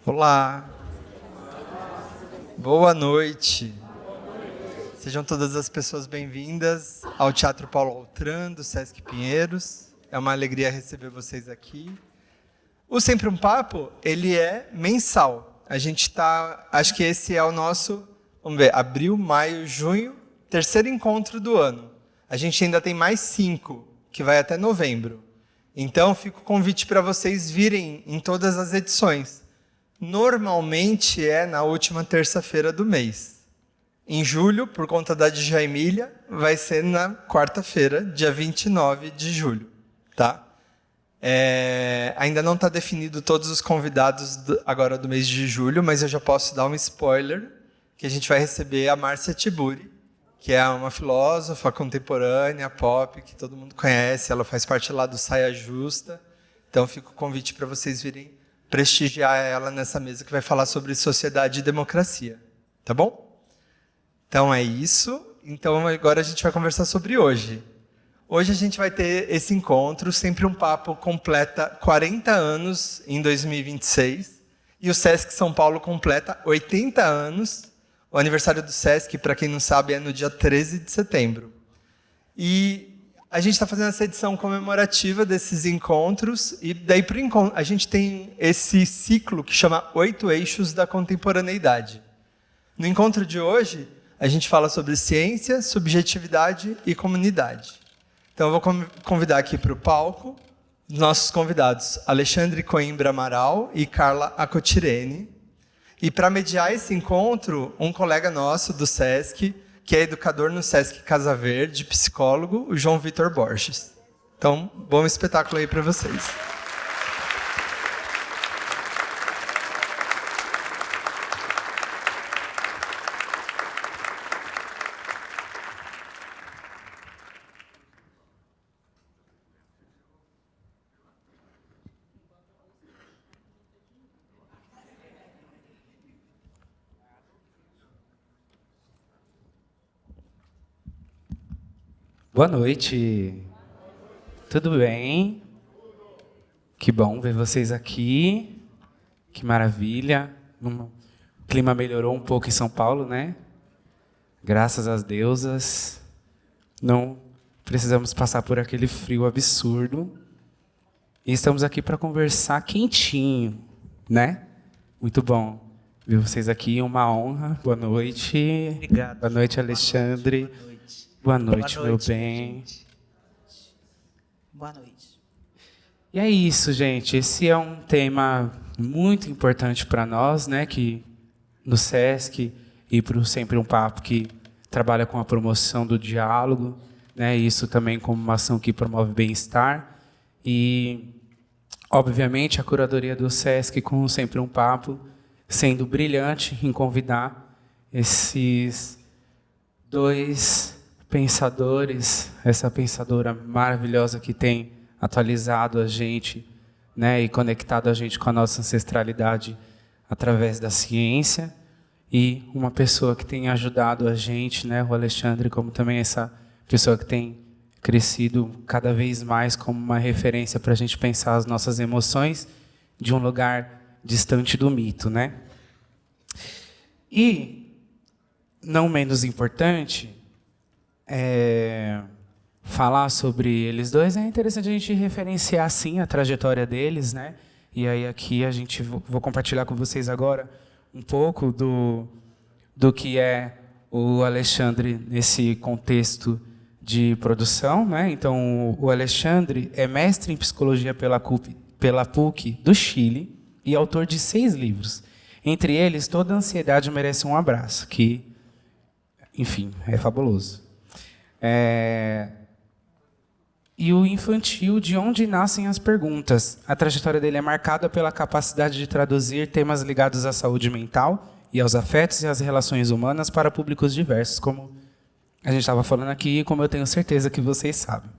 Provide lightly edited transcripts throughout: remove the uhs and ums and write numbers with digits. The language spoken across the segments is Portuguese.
Olá, boa noite. Sejam todas as pessoas bem-vindas ao Teatro Paulo Altran, do Sesc Pinheiros. É uma alegria receber vocês aqui. O Sempre um Papo, ele é mensal. A gente acho que esse é o nosso, vamos ver, abril, maio, junho, terceiro encontro do ano. A gente ainda tem mais 5, que vai até novembro. Então, fica o convite para vocês virem em todas as edições. Normalmente é na última terça-feira do mês. Em julho, por conta da Djamília, vai ser na quarta-feira, dia 29 de julho. Tá? Ainda não está definido todos os convidados agora do mês de julho, mas eu já posso dar um spoiler, que a gente vai receber a Márcia Tiburi, que é uma filósofa contemporânea, pop, que todo mundo conhece. Ela faz parte lá do Saia Justa. Então fica o convite para vocês virem prestigiar ela nessa mesa que vai falar sobre sociedade e democracia. Tá bom? Então é isso. Então agora a gente vai conversar sobre hoje. Hoje a gente vai ter esse encontro, Sempre um Papo completa 40 anos em 2026 e o Sesc São Paulo completa 80 anos. O aniversário do Sesc, para quem não sabe, é no dia 13 de setembro. E a gente está fazendo essa edição comemorativa desses encontros, e daí para o encontro a gente tem esse ciclo que chama 8 Eixos da Contemporaneidade. No encontro de hoje, a gente fala sobre ciência, subjetividade e comunidade. Então eu vou convidar aqui para o palco os nossos convidados, Alexandre Coimbra Amaral e Carla Acotirene. E para mediar esse encontro, um colega nosso do Sesc, que é educador no Sesc Casa Verde, psicólogo, o João Vitor Borges. Então, bom espetáculo aí para vocês. Boa noite. Tudo bem? Que bom ver vocês aqui. Que maravilha. O clima melhorou um pouco em São Paulo, né? Graças às deusas. Não precisamos passar por aquele frio absurdo. E estamos aqui para conversar quentinho, né? Muito bom ver vocês aqui. Uma honra. Boa noite. Obrigado. Boa noite, Alexandre. Boa noite, meu bem. Gente. Boa noite. E é isso, gente. Esse é um tema muito importante para nós, né? Que no Sesc e para o Sempre um Papo, que trabalha com a promoção do diálogo, né? Isso também como uma ação que promove bem-estar. E, obviamente, a curadoria do Sesc com o Sempre um Papo sendo brilhante em convidar esses dois pensadores, essa pensadora maravilhosa que tem atualizado a gente, né, e conectado a gente com a nossa ancestralidade através da ciência, e uma pessoa que tem ajudado a gente, né, o Alexandre, como também essa pessoa que tem crescido cada vez mais como uma referência para a gente pensar as nossas emoções de um lugar distante do mito, né? E, não menos importante, falar sobre eles dois, é interessante a gente referenciar, sim, a trajetória deles, né? E aí aqui vou compartilhar com vocês agora um pouco do que é o Alexandre nesse contexto de produção, né? Então, o Alexandre é mestre em psicologia pela PUC do Chile e autor de 6 livros. Entre eles, Toda Ansiedade Merece um Abraço, que, enfim, é fabuloso. E o Infantil, De Onde Nascem as Perguntas. A trajetória dele é marcada pela capacidade de traduzir temas ligados à saúde mental e aos afetos e às relações humanas para públicos diversos, como a gente estava falando aqui e como eu tenho certeza que vocês sabem.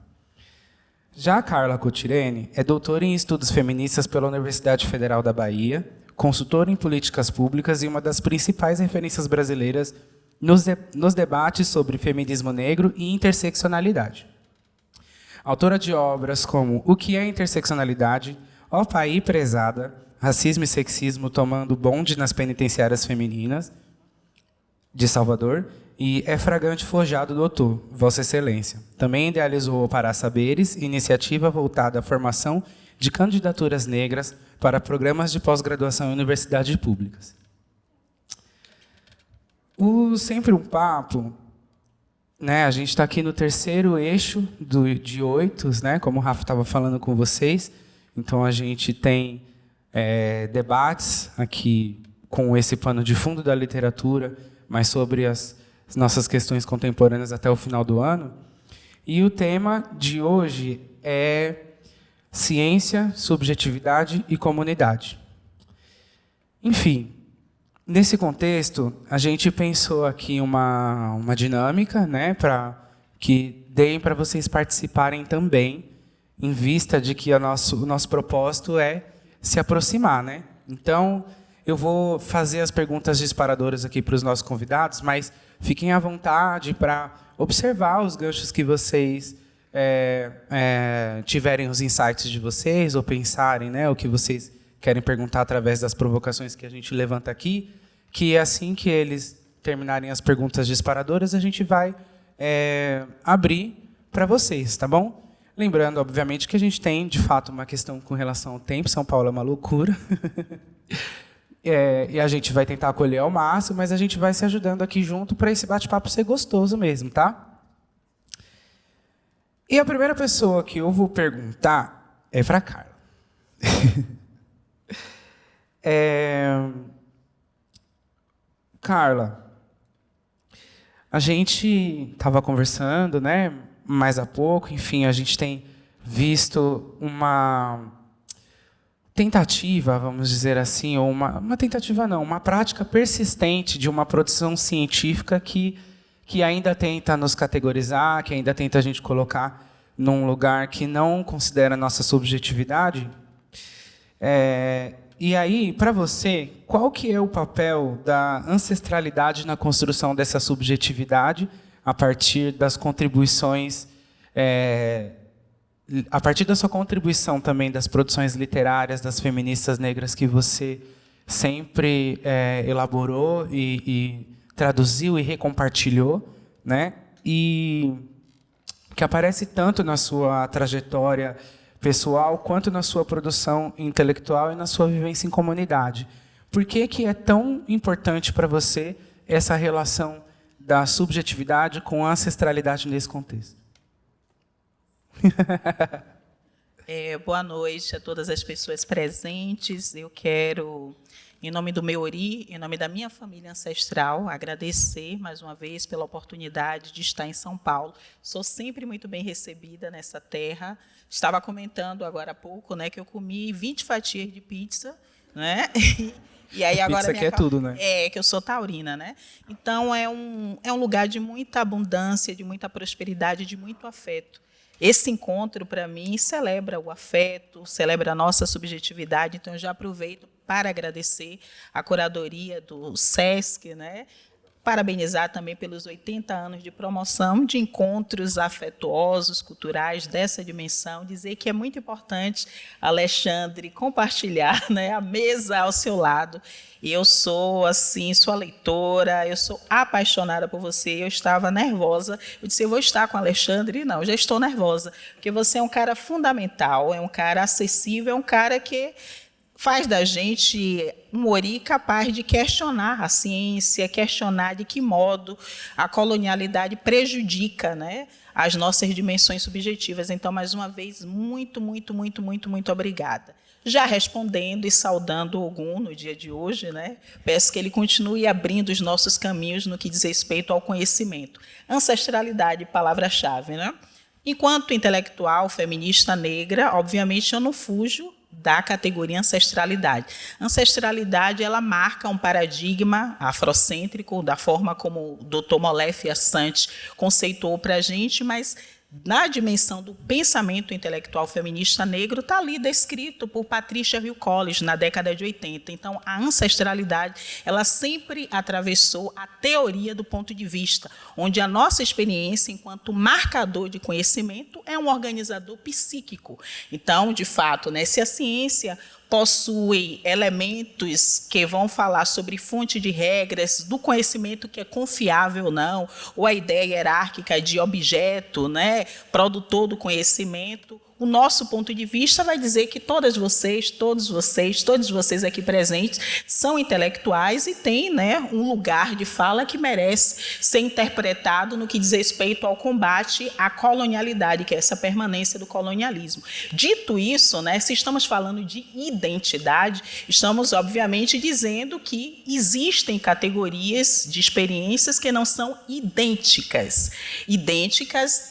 Já a Carla Cotirene é doutora em estudos feministas pela Universidade Federal da Bahia, consultora em políticas públicas e uma das principais referências brasileiras nos debates sobre feminismo negro e interseccionalidade. Autora de obras como O que é Interseccionalidade, Ó Paí Prezada, Racismo e Sexismo Tomando Bonde nas Penitenciárias Femininas, de Salvador, e É Fragante Forjado, doutor, Vossa Excelência. Também idealizou o Pará Saberes, iniciativa voltada à formação de candidaturas negras para programas de pós-graduação em universidades públicas. O Sempre um Papo, né, a gente está aqui no terceiro eixo de 8, né, como o Rafa estava falando com vocês. Então, a gente tem debates aqui com esse pano de fundo da literatura, mas sobre as nossas questões contemporâneas até o final do ano. E o tema de hoje é ciência, subjetividade e comunidade. Enfim, nesse contexto, a gente pensou aqui uma dinâmica, né, para que deem para vocês participarem também, em vista de que o nosso propósito é se aproximar, né? Então, eu vou fazer as perguntas disparadoras aqui para os nossos convidados, mas fiquem à vontade para observar os ganchos que vocês tiverem, os insights de vocês, ou pensarem, né, o que vocês querem perguntar através das provocações que a gente levanta aqui, que assim que eles terminarem as perguntas disparadoras, a gente vai abrir para vocês, tá bom? Lembrando, obviamente, que a gente tem, de fato, uma questão com relação ao tempo. São Paulo é uma loucura. E a gente vai tentar acolher ao máximo, mas a gente vai se ajudando aqui junto para esse bate-papo ser gostoso mesmo, tá? E a primeira pessoa que eu vou perguntar é para a Carla. Carla, a gente estava conversando, né? Mais há pouco, enfim, a gente tem visto uma tentativa, vamos dizer assim, ou uma tentativa não, uma prática persistente de uma produção científica que ainda tenta nos categorizar, que ainda tenta a gente colocar num lugar que não considera a nossa subjetividade. E aí, para você, qual que é o papel da ancestralidade na construção dessa subjetividade a partir das contribuições, a partir da sua contribuição também das produções literárias das feministas negras que você sempre elaborou e traduziu e recompartilhou, né? E que aparece tanto na sua trajetória pessoal quanto na sua produção intelectual e na sua vivência em comunidade. Por que é tão importante para você essa relação da subjetividade com a ancestralidade nesse contexto? Boa noite a todas as pessoas presentes. Eu quero, em nome do meu Ori, em nome da minha família ancestral, agradecer mais uma vez pela oportunidade de estar em São Paulo. Sou sempre muito bem recebida nessa terra. Estava comentando agora há pouco, né, que eu comi 20 fatias de pizza, né? E aí agora pizza que é tudo, né? Que eu sou taurina, né? Então é um lugar de muita abundância, de muita prosperidade, de muito afeto. Esse encontro, para mim, celebra o afeto, celebra a nossa subjetividade. Então, eu já aproveito para agradecer a curadoria do SESC, né? Parabenizar também pelos 80 anos de promoção de encontros afetuosos, culturais dessa dimensão. Dizer que é muito importante, Alexandre, compartilhar, né, a mesa ao seu lado. E eu sou, assim, sua leitora, eu sou apaixonada por você. Eu estava nervosa. Eu disse, eu vou estar com o Alexandre. Não, já estou nervosa, porque você é um cara fundamental, é um cara acessível, é um cara que faz da gente um Ori capaz de questionar a ciência, questionar de que modo a colonialidade prejudica, né, as nossas dimensões subjetivas. Então, mais uma vez, muito, muito, muito, muito, muito obrigada. Já respondendo e saudando Ogum no dia de hoje, né, peço que ele continue abrindo os nossos caminhos no que diz respeito ao conhecimento. Ancestralidade, palavra-chave, né? Enquanto intelectual feminista negra, obviamente eu não fujo da categoria ancestralidade. Ancestralidade, ela marca um paradigma afrocêntrico, da forma como o Dr. Mollef Assante conceituou para a gente, mas na dimensão do pensamento intelectual feminista negro, está ali descrito por Patricia Hill Collins, na década de 80. Então, a ancestralidade, ela sempre atravessou a teoria do ponto de vista, onde a nossa experiência, enquanto marcador de conhecimento, é um organizador psíquico. Então, de fato, né, se a ciência possui elementos que vão falar sobre fonte de regras, do conhecimento que é confiável ou não, ou a ideia hierárquica de objeto, né, produtor do conhecimento. O nosso ponto de vista vai dizer que todos vocês aqui presentes são intelectuais e têm, né, um lugar de fala que merece ser interpretado no que diz respeito ao combate à colonialidade, que é essa permanência do colonialismo. Dito isso, né, se estamos falando de identidade, estamos, obviamente, dizendo que existem categorias de experiências que não são idênticas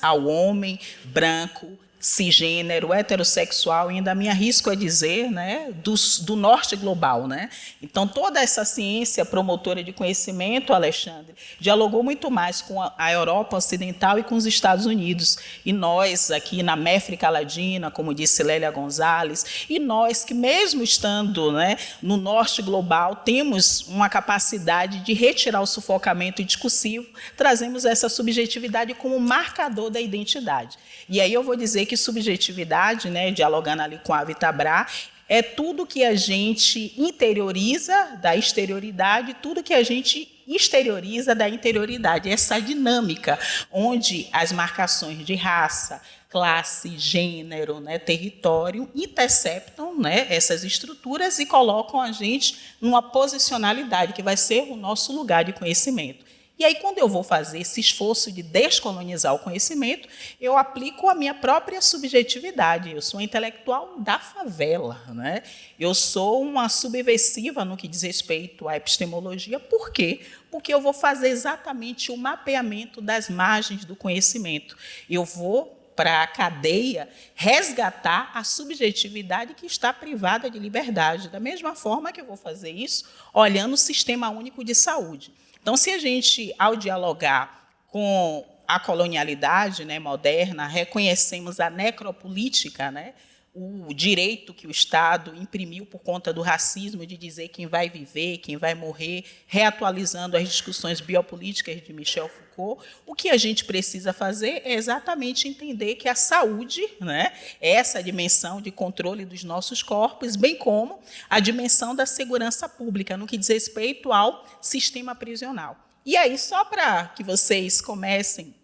ao homem branco, cisgênero, heterossexual, e ainda me arrisco a dizer, né, do norte global, né? Então, toda essa ciência promotora de conhecimento, Alexandre, dialogou muito mais com a Europa Ocidental e com os Estados Unidos. E nós, aqui na América Latina, como disse Lélia Gonzalez, e nós que, mesmo estando, né, no norte global, temos uma capacidade de retirar o sufocamento discursivo, trazemos essa subjetividade como marcador da identidade. E aí eu vou dizer que subjetividade, né, dialogando ali com a Vitabra, é tudo que a gente interioriza da exterioridade, tudo que a gente exterioriza da interioridade. Essa dinâmica onde as marcações de raça, classe, gênero, né, território, interceptam, né, essas estruturas e colocam a gente numa posicionalidade que vai ser o nosso lugar de conhecimento. E aí, quando eu vou fazer esse esforço de descolonizar o conhecimento, eu aplico a minha própria subjetividade. Eu sou intelectual da favela, né? Eu sou uma subversiva no que diz respeito à epistemologia. Por quê? Porque eu vou fazer exatamente o mapeamento das margens do conhecimento. Eu vou para a cadeia resgatar a subjetividade que está privada de liberdade. Da mesma forma que eu vou fazer isso olhando o Sistema Único de Saúde. Então, se a gente, ao dialogar com a colonialidade, né, moderna, reconhecemos a necropolítica, né, o direito que o Estado imprimiu por conta do racismo de dizer quem vai viver, quem vai morrer, reatualizando as discussões biopolíticas de Michel Foucault, o que a gente precisa fazer é exatamente entender que a saúde, né, é essa dimensão de controle dos nossos corpos, bem como a dimensão da segurança pública, no que diz respeito ao sistema prisional. E aí, só para que vocês comecem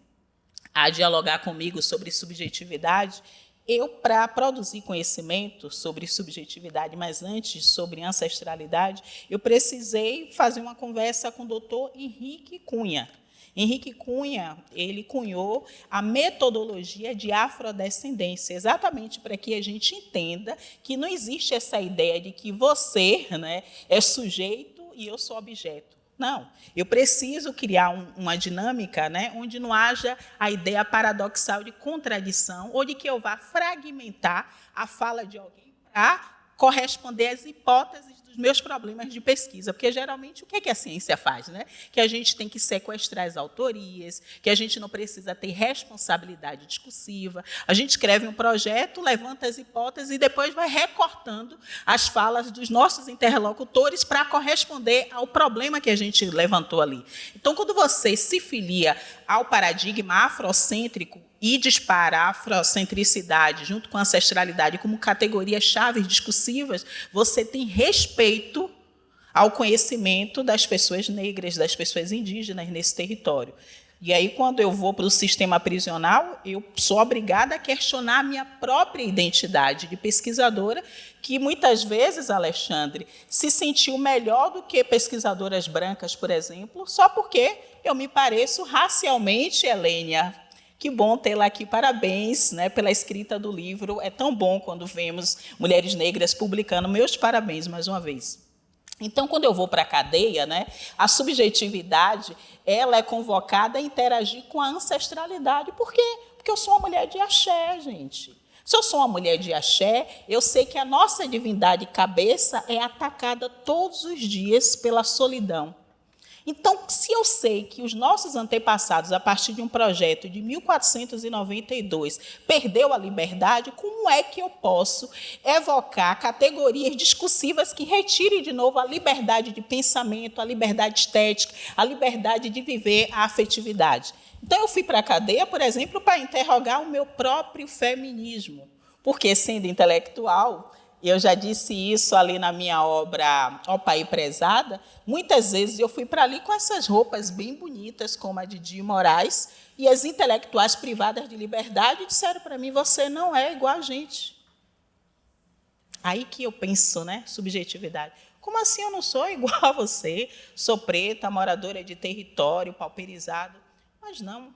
a dialogar comigo sobre subjetividade, eu, para produzir conhecimento sobre subjetividade, mas antes sobre ancestralidade, eu precisei fazer uma conversa com o doutor Henrique Cunha. Henrique Cunha, ele cunhou a metodologia de afrodescendência, exatamente para que a gente entenda que não existe essa ideia de que você, né, é sujeito e eu sou objeto. Não, eu preciso criar uma dinâmica, né, onde não haja a ideia paradoxal de contradição ou de que eu vá fragmentar a fala de alguém para corresponder às hipóteses dos meus problemas de pesquisa. Porque, geralmente, o que a ciência faz? Né? Que a gente tem que sequestrar as autorias, que a gente não precisa ter responsabilidade discursiva. A gente escreve um projeto, levanta as hipóteses e depois vai recortando as falas dos nossos interlocutores para corresponder ao problema que a gente levantou ali. Então, quando você se filia ao paradigma afrocêntrico e dispara a afrocentricidade junto com a ancestralidade como categorias-chave discursivas, você tem respeito ao conhecimento das pessoas negras, das pessoas indígenas nesse território. E aí, quando eu vou para o sistema prisional, eu sou obrigada a questionar a minha própria identidade de pesquisadora, que muitas vezes, Alexandre, se sentiu melhor do que pesquisadoras brancas, por exemplo, só porque eu me pareço racialmente, Helênia. Que bom tê-la aqui, parabéns, né, pela escrita do livro. É tão bom quando vemos mulheres negras publicando. Meus parabéns, mais uma vez. Então, quando eu vou para a cadeia, né, a subjetividade ela é convocada a interagir com a ancestralidade. Por quê? Porque eu sou uma mulher de axé, gente. Se eu sou uma mulher de axé, eu sei que a nossa divindade cabeça é atacada todos os dias pela solidão. Então, se eu sei que os nossos antepassados, a partir de um projeto de 1492, perdeu a liberdade, como é que eu posso evocar categorias discursivas que retirem de novo a liberdade de pensamento, a liberdade estética, a liberdade de viver a afetividade? Então, eu fui para a cadeia, por exemplo, para interrogar o meu próprio feminismo, porque, sendo intelectual, Eu já disse isso ali na minha obra Ó Pai Prezada. Muitas vezes eu fui para ali com essas roupas bem bonitas, como a de Di Moraes, e as intelectuais privadas de liberdade disseram para mim, você não é igual a gente. Aí que eu penso, né? Subjetividade. Como assim eu não sou igual a você? Sou preta, moradora de território, pauperizado. Mas não.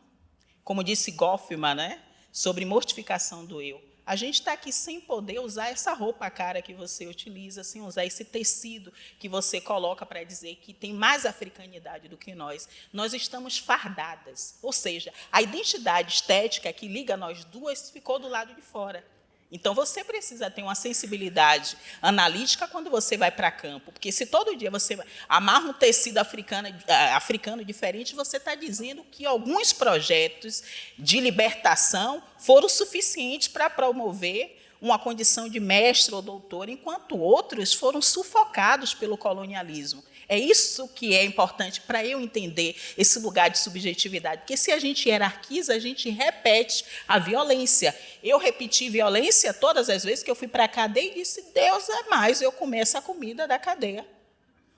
Como disse Goffman, né? Sobre mortificação do eu. A gente está aqui sem poder usar essa roupa cara que você utiliza, sem usar esse tecido que você coloca para dizer que tem mais africanidade do que nós. Nós estamos fardadas. Ou seja, a identidade estética que liga nós duas ficou do lado de fora. Então, você precisa ter uma sensibilidade analítica quando você vai para campo, porque se todo dia você amarra um tecido africano diferente, você está dizendo que alguns projetos de libertação foram suficientes para promover uma condição de mestre ou doutor, enquanto outros foram sufocados pelo colonialismo. É isso que é importante para eu entender esse lugar de subjetividade, porque se a gente hierarquiza, a gente repete a violência. Eu repeti violência todas as vezes que eu fui para a cadeia e disse, Deus é mais, eu comer essa comida da cadeia.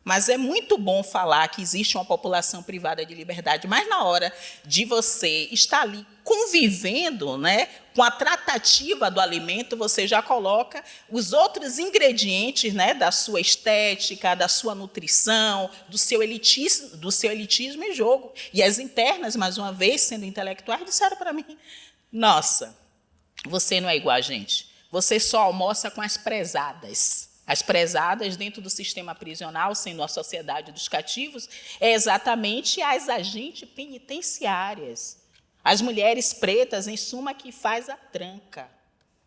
Mas é muito bom falar que existe uma população privada de liberdade, mas na hora de você estar ali convivendo, né, com a tratativa do alimento, você já coloca os outros ingredientes, né, da sua estética, da sua nutrição, do seu elitismo em jogo. E as internas, mais uma vez, sendo intelectuais, disseram para mim, nossa, você não é igual a gente, você só almoça com as prezadas. As prezadas dentro do sistema prisional, sendo a sociedade dos cativos, é exatamente as agentes penitenciárias. As mulheres pretas, em suma, que faz a tranca,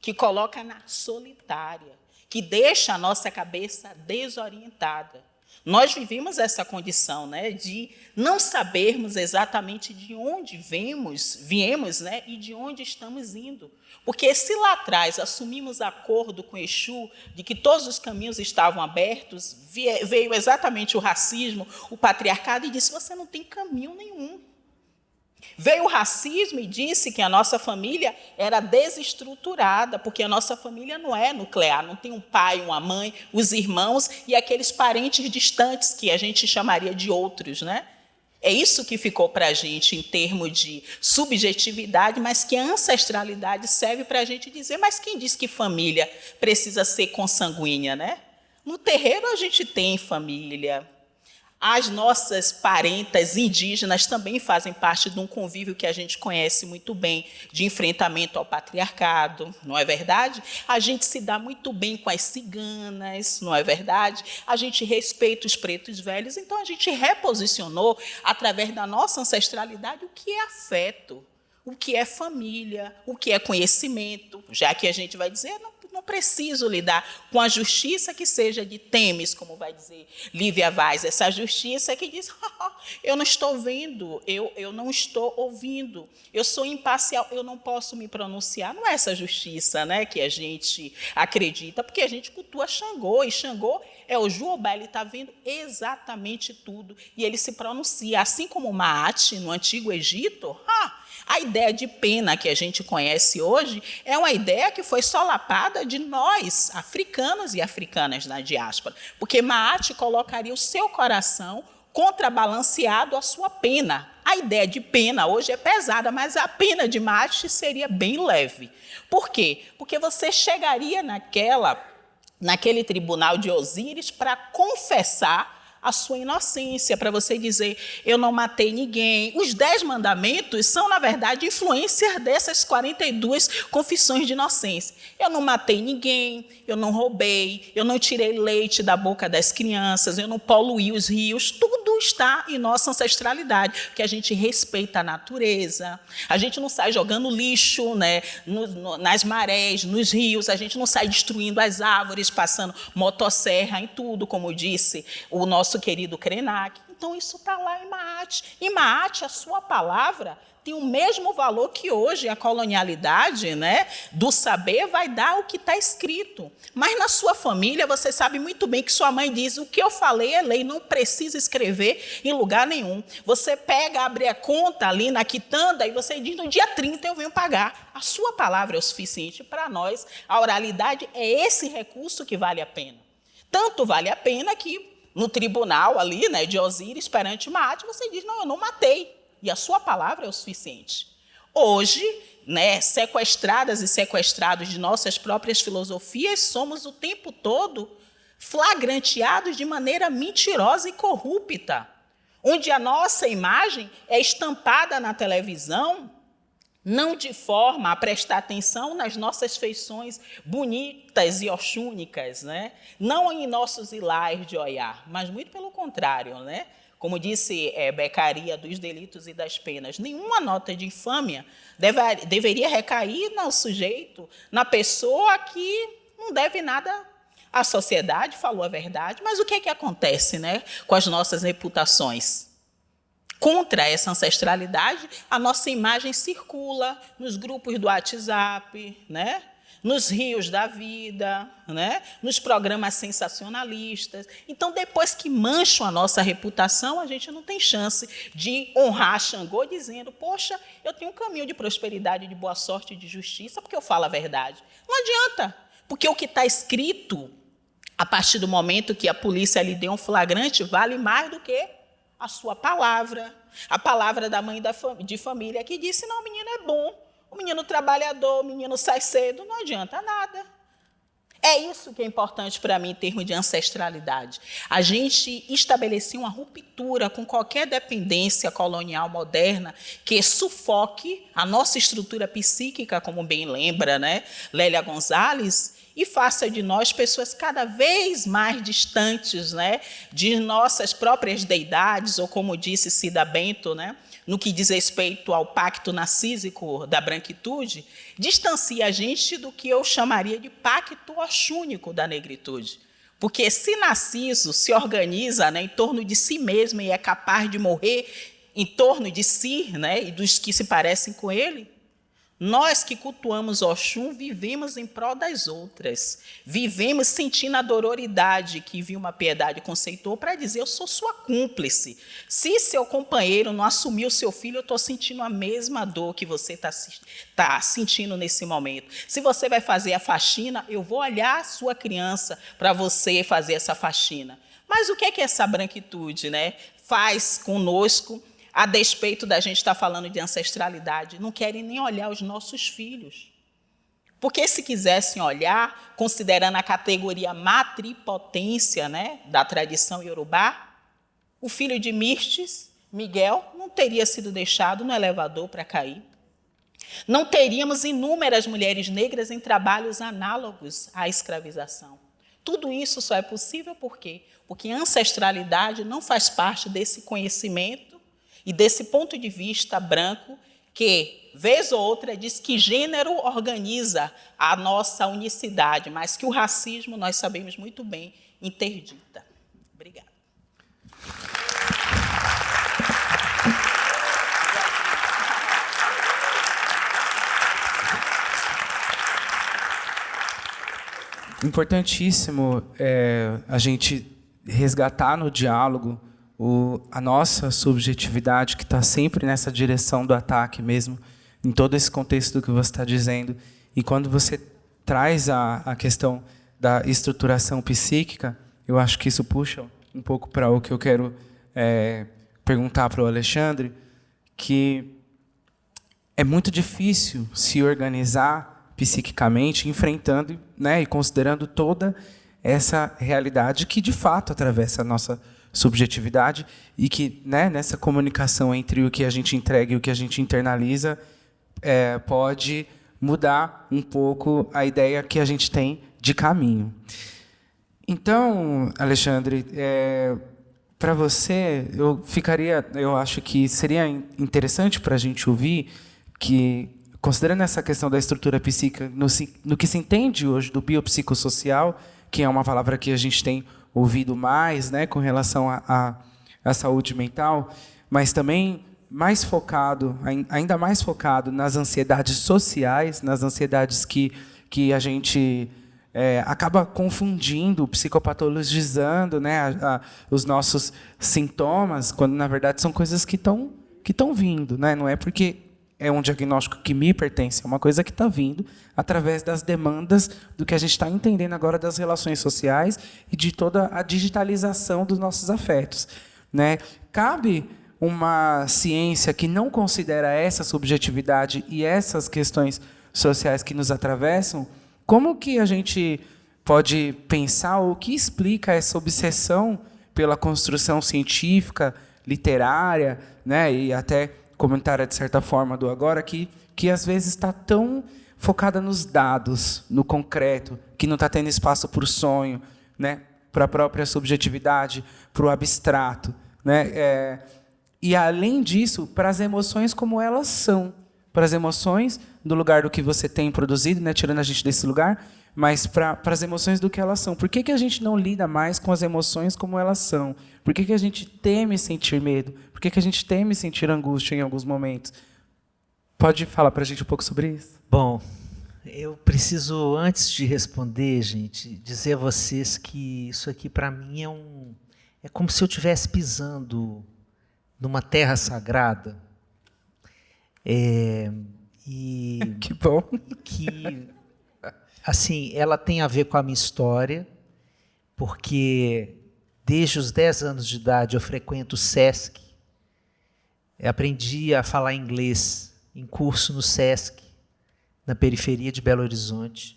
que coloca na solitária, que deixa a nossa cabeça desorientada. Nós vivemos essa condição, né, de não sabermos exatamente de onde viemos, né, e de onde estamos indo. Porque se lá atrás assumimos acordo com Exu de que todos os caminhos estavam abertos, veio exatamente o racismo, o patriarcado, e disse, você não tem caminho nenhum. Veio o racismo e disse que a nossa família era desestruturada, porque a nossa família não é nuclear, não tem um pai, uma mãe, os irmãos e aqueles parentes distantes que a gente chamaria de outros, né? É isso que ficou para a gente em termos de subjetividade, mas que a ancestralidade serve para a gente dizer, mas quem diz que família precisa ser consanguínea, né? No terreiro a gente tem família. As nossas parentas indígenas também fazem parte de um convívio que a gente conhece muito bem, de enfrentamento ao patriarcado, não é verdade? A gente se dá muito bem com as ciganas, não é verdade? A gente respeita os pretos velhos, então a gente reposicionou, através da nossa ancestralidade, o que é afeto, o que é família, o que é conhecimento, já que a gente vai dizer, não preciso lidar com a justiça que seja de Temis, como vai dizer Lívia Vaz, essa justiça que diz, eu não estou vendo, eu não estou ouvindo, eu sou imparcial, eu não posso me pronunciar. Não é essa justiça, né, que a gente acredita, porque a gente cultua Xangô, e Xangô é o Juobá, ele está vendo exatamente tudo, e ele se pronuncia, assim como Maat, no Antigo Egito, a ideia de pena que a gente conhece hoje é uma ideia que foi solapada de nós, africanos e africanas na diáspora, porque Maat colocaria o seu coração contrabalanceado à sua pena. A ideia de pena hoje é pesada, mas a pena de Maat seria bem leve. Por quê? Porque você chegaria naquele tribunal de Osíris para confessar a sua inocência, para você dizer, eu não matei ninguém. Os 10 mandamentos são, na verdade, influência dessas 42 confissões de inocência. Eu não matei ninguém, eu não roubei, eu não tirei leite da boca das crianças, eu não poluí os rios, tudo está em nossa ancestralidade, porque a gente respeita a natureza, a gente não sai jogando lixo, né, nas marés, nos rios, a gente não sai destruindo as árvores, passando motosserra em tudo, como disse o nosso querido Krenak. Então, isso está lá em Maat. Em Maat, a sua palavra tem o mesmo valor que hoje a colonialidade, né, do saber vai dar o que está escrito. Mas na sua família, você sabe muito bem que sua mãe diz: o que eu falei é lei, não precisa escrever em lugar nenhum. Você pega, abre a conta ali na quitanda e você diz: no dia 30 eu venho pagar. A sua palavra é o suficiente para nós. A oralidade é esse recurso que vale a pena. Tanto vale a pena que no tribunal ali, né, de Osíris, perante Maat, você diz: não, eu não matei. E a sua palavra é o suficiente. Hoje, né, sequestradas e sequestrados de nossas próprias filosofias, somos o tempo todo flagranteados de maneira mentirosa e corrupta, onde a nossa imagem é estampada na televisão, não de forma a prestar atenção nas nossas feições bonitas e oxúnicas, né? Não em nossos ilais de olhar, mas muito pelo contrário, né? Como disse Beccaria, dos delitos e das penas, nenhuma nota de infâmia deveria recair no sujeito, na pessoa que não deve nada à sociedade, falou a verdade. Mas o que é que acontece, né, com as nossas reputações? Contra essa ancestralidade, a nossa imagem circula nos grupos do WhatsApp, né? Nos rios da vida, né? Nos programas sensacionalistas. Então, depois que mancham a nossa reputação, a gente não tem chance de honrar Xangô dizendo: poxa, eu tenho um caminho de prosperidade, de boa sorte e de justiça, porque eu falo a verdade. Não adianta, porque o que está escrito, a partir do momento que a polícia lhe deu um flagrante, vale mais do que a sua palavra. A palavra da mãe de família que disse: não, o menino é bom. O menino trabalhador, o menino sai cedo, não adianta nada. É isso que é importante para mim em termos de ancestralidade. A gente estabelecer uma ruptura com qualquer dependência colonial moderna que sufoque a nossa estrutura psíquica, como bem lembra, né, Lélia Gonzalez, e faça de nós pessoas cada vez mais distantes, né, de nossas próprias deidades, ou como disse Cida Bento, né, no que diz respeito ao pacto narcísico da branquitude, distancia a gente do que eu chamaria de pacto oxúnico da negritude. Porque se Narciso se organiza, né, em torno de si mesmo e é capaz de morrer em torno de si, né, e dos que se parecem com ele, nós que cultuamos Oxum vivemos em prol das outras. Vivemos sentindo a dororidade que Vilma Piedade conceitou para dizer: eu sou sua cúmplice. Se seu companheiro não assumiu seu filho, eu estou sentindo a mesma dor que você está sentindo nesse momento. Se você vai fazer a faxina, eu vou olhar a sua criança para você fazer essa faxina. Mas o que é que essa branquitude, né, faz conosco? A despeito da gente estar falando de ancestralidade, não querem nem olhar os nossos filhos. Porque se quisessem olhar, considerando a categoria matripotência, né, da tradição iorubá, o filho de Mirtes, Miguel, não teria sido deixado no elevador para cair. Não teríamos inúmeras mulheres negras em trabalhos análogos à escravização. Tudo isso só é possível por quê? Porque a ancestralidade não faz parte desse conhecimento e desse ponto de vista branco que, vez ou outra, diz que gênero organiza a nossa unicidade, mas que o racismo, nós sabemos muito bem, interdita. Obrigada. Importantíssimo a gente resgatar no diálogo a nossa subjetividade, que está sempre nessa direção do ataque mesmo, em todo esse contexto do que você está dizendo. E quando você traz a questão da estruturação psíquica, eu acho que isso puxa um pouco para o que eu quero perguntar para o Alexandre, que é muito difícil se organizar psiquicamente, enfrentando, né, e considerando toda essa realidade que, de fato, atravessa a nossa subjetividade e que, né, nessa comunicação entre o que a gente entrega e o que a gente internaliza pode mudar um pouco a ideia que a gente tem de caminho. Então, Alexandre, para você, eu acho que seria interessante para a gente ouvir que, considerando essa questão da estrutura psíquica, no que se entende hoje do biopsicossocial, que é uma palavra que a gente tem ouvido mais, né, com relação a saúde mental, mas também ainda mais focado nas ansiedades sociais, nas ansiedades que a gente acaba confundindo, psicopatologizando, né, os nossos sintomas, quando na verdade são coisas que estão vindo, né? Não é porque é um diagnóstico que me pertence, é uma coisa que está vindo através das demandas do que a gente está entendendo agora das relações sociais e de toda a digitalização dos nossos afetos, né? Cabe uma ciência que não considera essa subjetividade e essas questões sociais que nos atravessam, como que a gente pode pensar o que explica essa obsessão pela construção científica, literária, né, e até comentária de certa forma do agora, que às vezes está tão focada nos dados, no concreto, que não está tendo espaço para o sonho, né, para a própria subjetividade, para o abstrato, né, e além disso, para as emoções como elas são, para as emoções do lugar do que você tem produzido, né, tirando a gente desse lugar, mas para as emoções do que elas são. Por que a gente não lida mais com as emoções como elas são? Por que a gente teme sentir medo? Por que a gente teme sentir angústia em alguns momentos? Pode falar para a gente um pouco sobre isso? Bom, eu preciso, antes de responder, gente, dizer a vocês que isso aqui, para mim, é como se eu estivesse pisando numa terra sagrada. Que bom. Que, assim, ela tem a ver com a minha história, porque desde os 10 anos de idade eu frequento o SESC, aprendi a falar inglês em curso no SESC, na periferia de Belo Horizonte,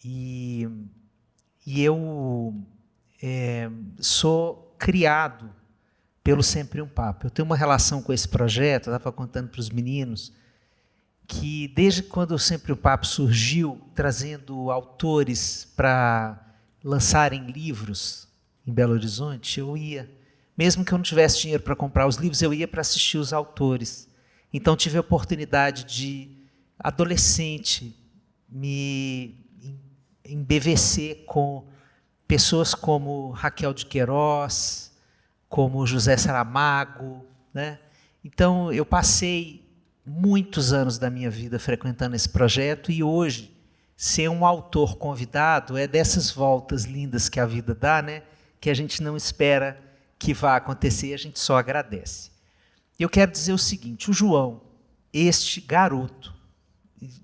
e eu sou criado pelo Sempre um Papo. Eu tenho uma relação com esse projeto, eu estava contando para os meninos, que desde quando o Sempre um Papo surgiu, trazendo autores para lançarem livros em Belo Horizonte, eu ia, mesmo que eu não tivesse dinheiro para comprar os livros, eu ia para assistir os autores. Então tive a oportunidade de, adolescente, me embevecer com pessoas como Raquel de Queiroz, como José Saramago, né? Então eu passei muitos anos da minha vida frequentando esse projeto, e hoje ser um autor convidado é dessas voltas lindas que a vida dá, né? Que a gente não espera que vá acontecer, a gente só agradece. Eu quero dizer o seguinte: o João, este garoto,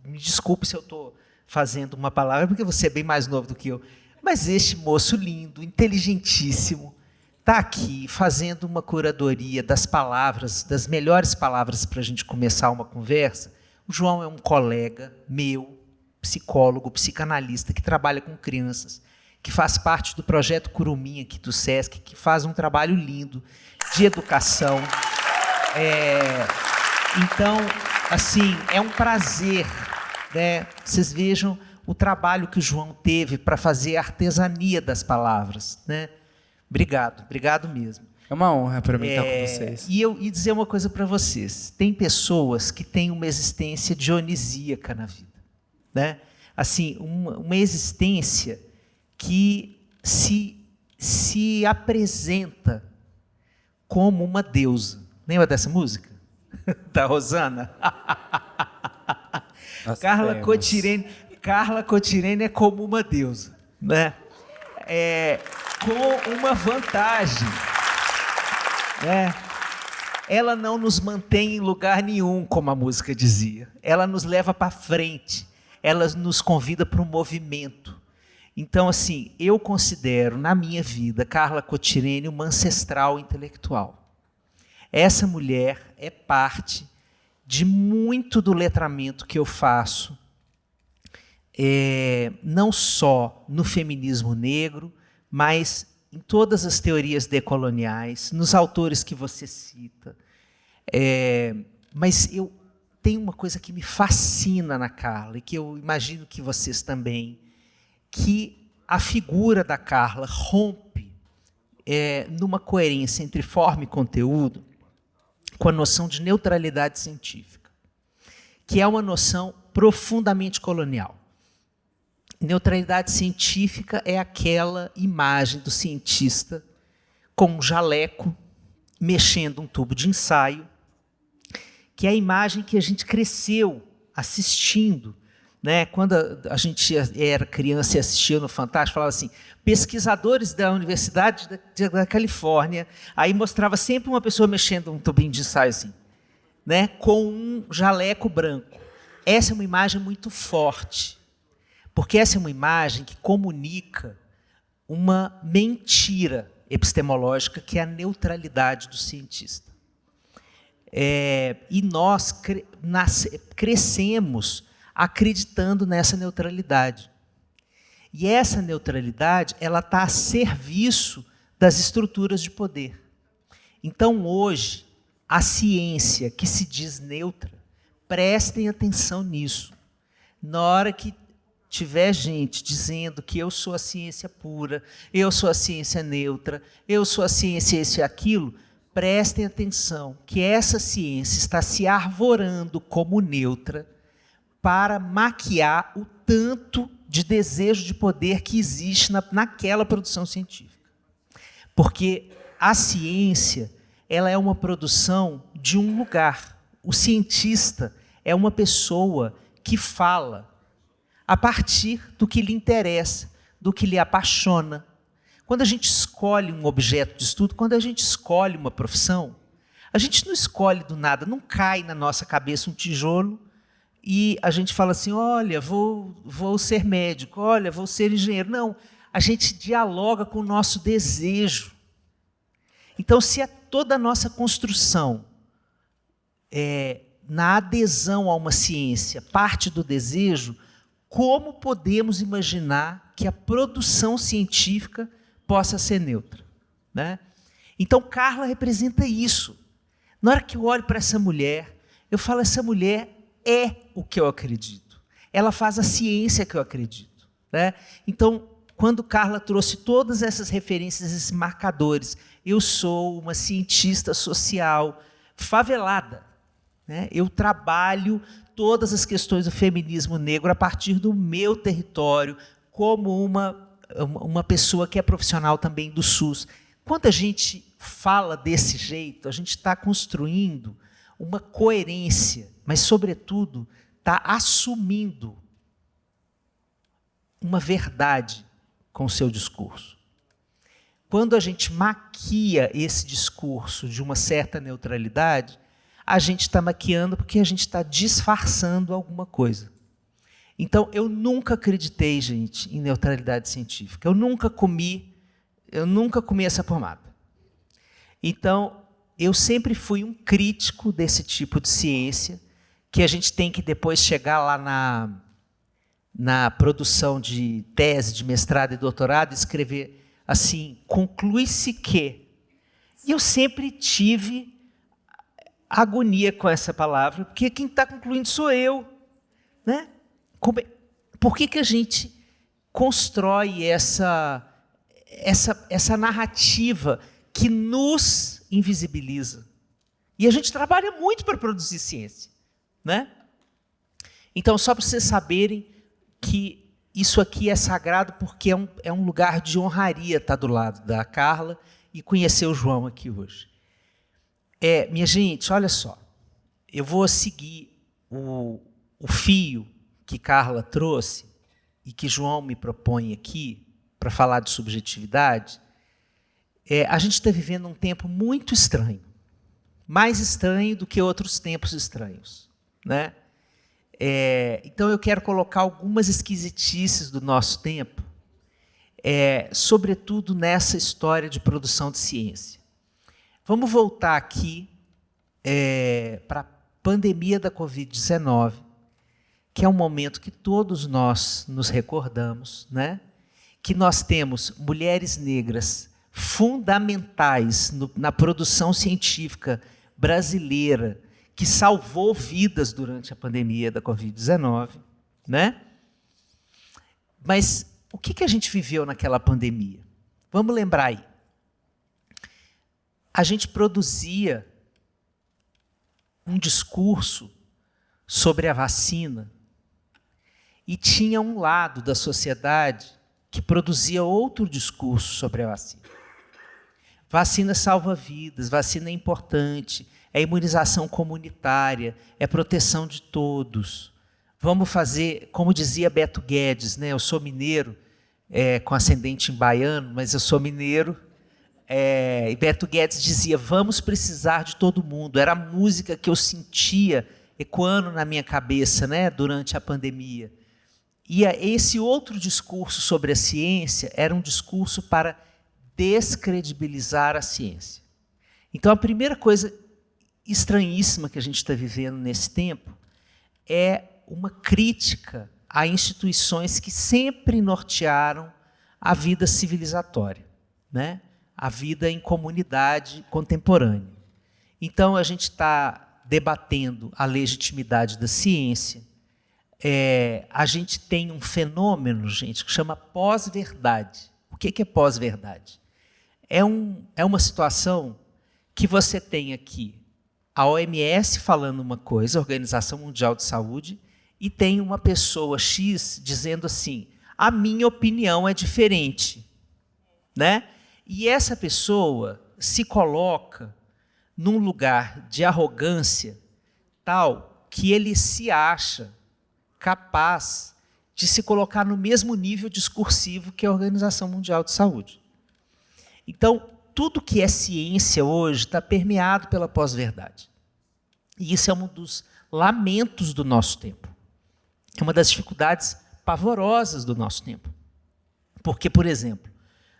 me desculpe se eu estou fazendo uma palavra, porque você é bem mais novo do que eu, mas este moço lindo, inteligentíssimo, está aqui fazendo uma curadoria das palavras, das melhores palavras para a gente começar uma conversa. O João é um colega meu, psicólogo, psicanalista, que trabalha com crianças, que faz parte do projeto Curumim aqui do SESC, que faz um trabalho lindo de educação. Então, assim, é um prazer, né? Vocês vejam o trabalho que o João teve para fazer a artesania das palavras, né? Obrigado mesmo. É uma honra para mim estar com vocês. E dizer uma coisa para vocês: tem pessoas que têm uma existência dionisíaca na vida, né? Assim, uma existência que se apresenta como uma deusa. Lembra dessa música? Da Rosana? Carla Cotirene é como uma deusa, né? Com uma vantagem, né? Ela não nos mantém em lugar nenhum, como a música dizia. Ela nos leva para frente, ela nos convida para um movimento. Então, assim, eu considero na minha vida Carla Cotirene uma ancestral intelectual. Essa mulher é parte de muito do letramento que eu faço, não só no feminismo negro, mas em todas as teorias decoloniais, nos autores que você cita. Mas eu tenho uma coisa que me fascina na Carla, e que eu imagino que vocês também, que a figura da Carla rompe numa coerência entre forma e conteúdo com a noção de neutralidade científica, que é uma noção profundamente colonial. Neutralidade científica é aquela imagem do cientista com um jaleco, mexendo um tubo de ensaio, que é a imagem que a gente cresceu assistindo, né? Quando a gente era criança e assistia no Fantástico, falava assim, pesquisadores da Universidade da Califórnia, aí mostrava sempre uma pessoa mexendo um tubinho de ensaio assim, né? Com um jaleco branco. Essa é uma imagem muito forte, porque essa é uma imagem que comunica uma mentira epistemológica, que é a neutralidade do cientista. E nós crescemos acreditando nessa neutralidade. E essa neutralidade ela está a serviço das estruturas de poder. Então, hoje, a ciência que se diz neutra, prestem atenção nisso. Na hora que tiver gente dizendo que eu sou a ciência pura, eu sou a ciência neutra, eu sou a ciência isso e aquilo, prestem atenção que essa ciência está se arvorando como neutra para maquiar o tanto de desejo de poder que existe naquela produção científica. Porque a ciência ela é uma produção de um lugar. O cientista é uma pessoa que fala a partir do que lhe interessa, do que lhe apaixona. Quando a gente escolhe um objeto de estudo, quando a gente escolhe uma profissão, a gente não escolhe do nada, não cai na nossa cabeça um tijolo e a gente fala assim, olha, vou ser médico, olha, vou ser engenheiro. Não, a gente dialoga com o nosso desejo. Então, se toda a nossa construção na adesão a uma ciência parte do desejo, como podemos imaginar que a produção científica possa ser neutra, né? Então, Carla representa isso. Na hora que eu olho para essa mulher, eu falo, essa mulher é o que eu acredito. Ela faz a ciência que eu acredito, né? Então, quando Carla trouxe todas essas referências, esses marcadores, eu sou uma cientista social favelada, né? Eu trabalho todas as questões do feminismo negro a partir do meu território, como uma pessoa que é profissional também do SUS. Quando a gente fala desse jeito, a gente está construindo uma coerência, mas, sobretudo, está assumindo uma verdade com o seu discurso. Quando a gente maquia esse discurso de uma certa neutralidade, a gente está maquiando porque a gente está disfarçando alguma coisa. Então, eu nunca acreditei, gente, em neutralidade científica. Eu nunca comi essa pomada. Então, eu sempre fui um crítico desse tipo de ciência, que a gente tem que depois chegar lá na produção de tese, de mestrado e doutorado, e escrever assim, conclui-se que. E eu sempre tive agonia com essa palavra, porque quem está concluindo sou eu, né? Por que a gente constrói essa narrativa que nos invisibiliza? E a gente trabalha muito para produzir ciência, né? Então, só para vocês saberem que isso aqui é sagrado, porque é um lugar de honraria estar do lado da Carla e conhecer o João aqui hoje. Minha gente, olha só, eu vou seguir o fio que Carla trouxe e que João me propõe aqui para falar de subjetividade. A gente está vivendo um tempo muito estranho, mais estranho do que outros tempos estranhos, né? Então eu quero colocar algumas esquisitices do nosso tempo, sobretudo nessa história de produção de ciência. Vamos voltar aqui para a pandemia da Covid-19, que é um momento que todos nós nos recordamos, né? Que nós temos mulheres negras fundamentais na produção científica brasileira, que salvou vidas durante a pandemia da Covid-19, né? Mas o que a gente viveu naquela pandemia? Vamos lembrar aí. A gente produzia um discurso sobre a vacina e tinha um lado da sociedade que produzia outro discurso sobre a vacina. Vacina salva vidas, vacina é importante, é imunização comunitária, é proteção de todos. Vamos fazer, como dizia Beto Guedes, né? Eu sou mineiro, com ascendente em baiano, mas eu sou mineiro. E Beto Guedes dizia, vamos precisar de todo mundo. Era a música que eu sentia ecoando na minha cabeça, né, durante a pandemia. E esse outro discurso sobre a ciência era um discurso para descredibilizar a ciência. Então, a primeira coisa estranhíssima que a gente está vivendo nesse tempo é uma crítica a instituições que sempre nortearam a vida civilizatória, né? A vida em comunidade contemporânea. Então, a gente está debatendo a legitimidade da ciência. A gente tem um fenômeno, gente, que chama pós-verdade. O que é pós-verdade? É uma situação que você tem aqui a OMS falando uma coisa, a Organização Mundial de Saúde, e tem uma pessoa X dizendo assim, a minha opinião é diferente, né? E essa pessoa se coloca num lugar de arrogância tal que ele se acha capaz de se colocar no mesmo nível discursivo que a Organização Mundial de Saúde. Então, tudo que é ciência hoje está permeado pela pós-verdade. E isso é um dos lamentos do nosso tempo. É uma das dificuldades pavorosas do nosso tempo. Porque, por exemplo,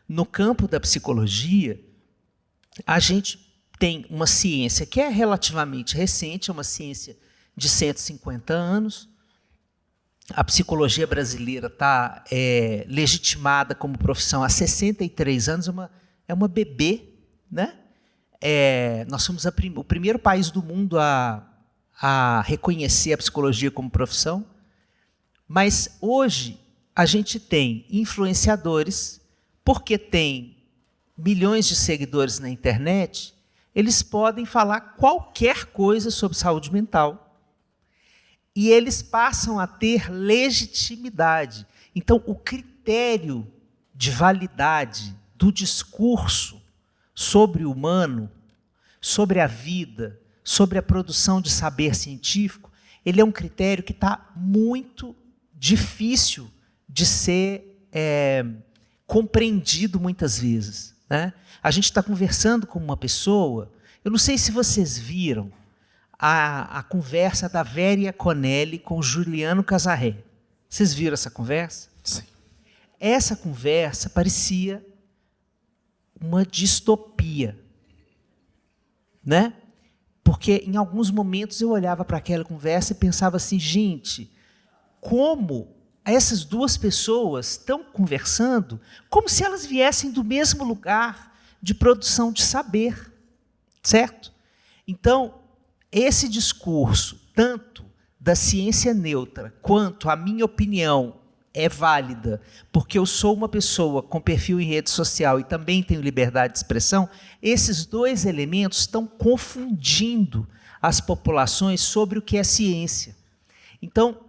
no campo da psicologia, a gente tem uma ciência que é relativamente recente, é uma ciência de 150 anos. A psicologia brasileira está legitimada como profissão há 63 anos, é uma bebê, né? Nós somos o primeiro país do mundo a reconhecer a psicologia como profissão, mas hoje a gente tem influenciadores, porque tem milhões de seguidores na internet, eles podem falar qualquer coisa sobre saúde mental e eles passam a ter legitimidade. Então, o critério de validade do discurso sobre o humano, sobre a vida, sobre a produção de saber científico, ele é um critério que está muito difícil de ser compreendido muitas vezes, né? A gente está conversando com uma pessoa, eu não sei se vocês viram a conversa da Vera Conelli com Juliano Casarré. Vocês viram essa conversa? Sim. Essa conversa parecia uma distopia, né? Porque em alguns momentos eu olhava para aquela conversa e pensava assim, gente, como essas duas pessoas estão conversando como se elas viessem do mesmo lugar de produção de saber, certo? Então, esse discurso, tanto da ciência neutra, quanto a minha opinião é válida, porque eu sou uma pessoa com perfil em rede social e também tenho liberdade de expressão, esses dois elementos estão confundindo as populações sobre o que é ciência. Então,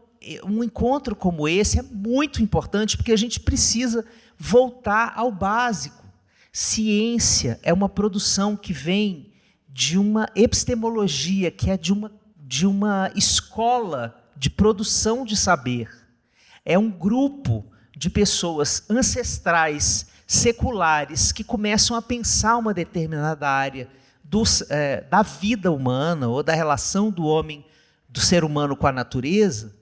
um encontro como esse é muito importante, porque a gente precisa voltar ao básico. Ciência é uma produção que vem de uma epistemologia, que é de uma escola de produção de saber. É um grupo de pessoas ancestrais, seculares, que começam a pensar uma determinada área da vida humana ou da relação do homem, do ser humano com a natureza,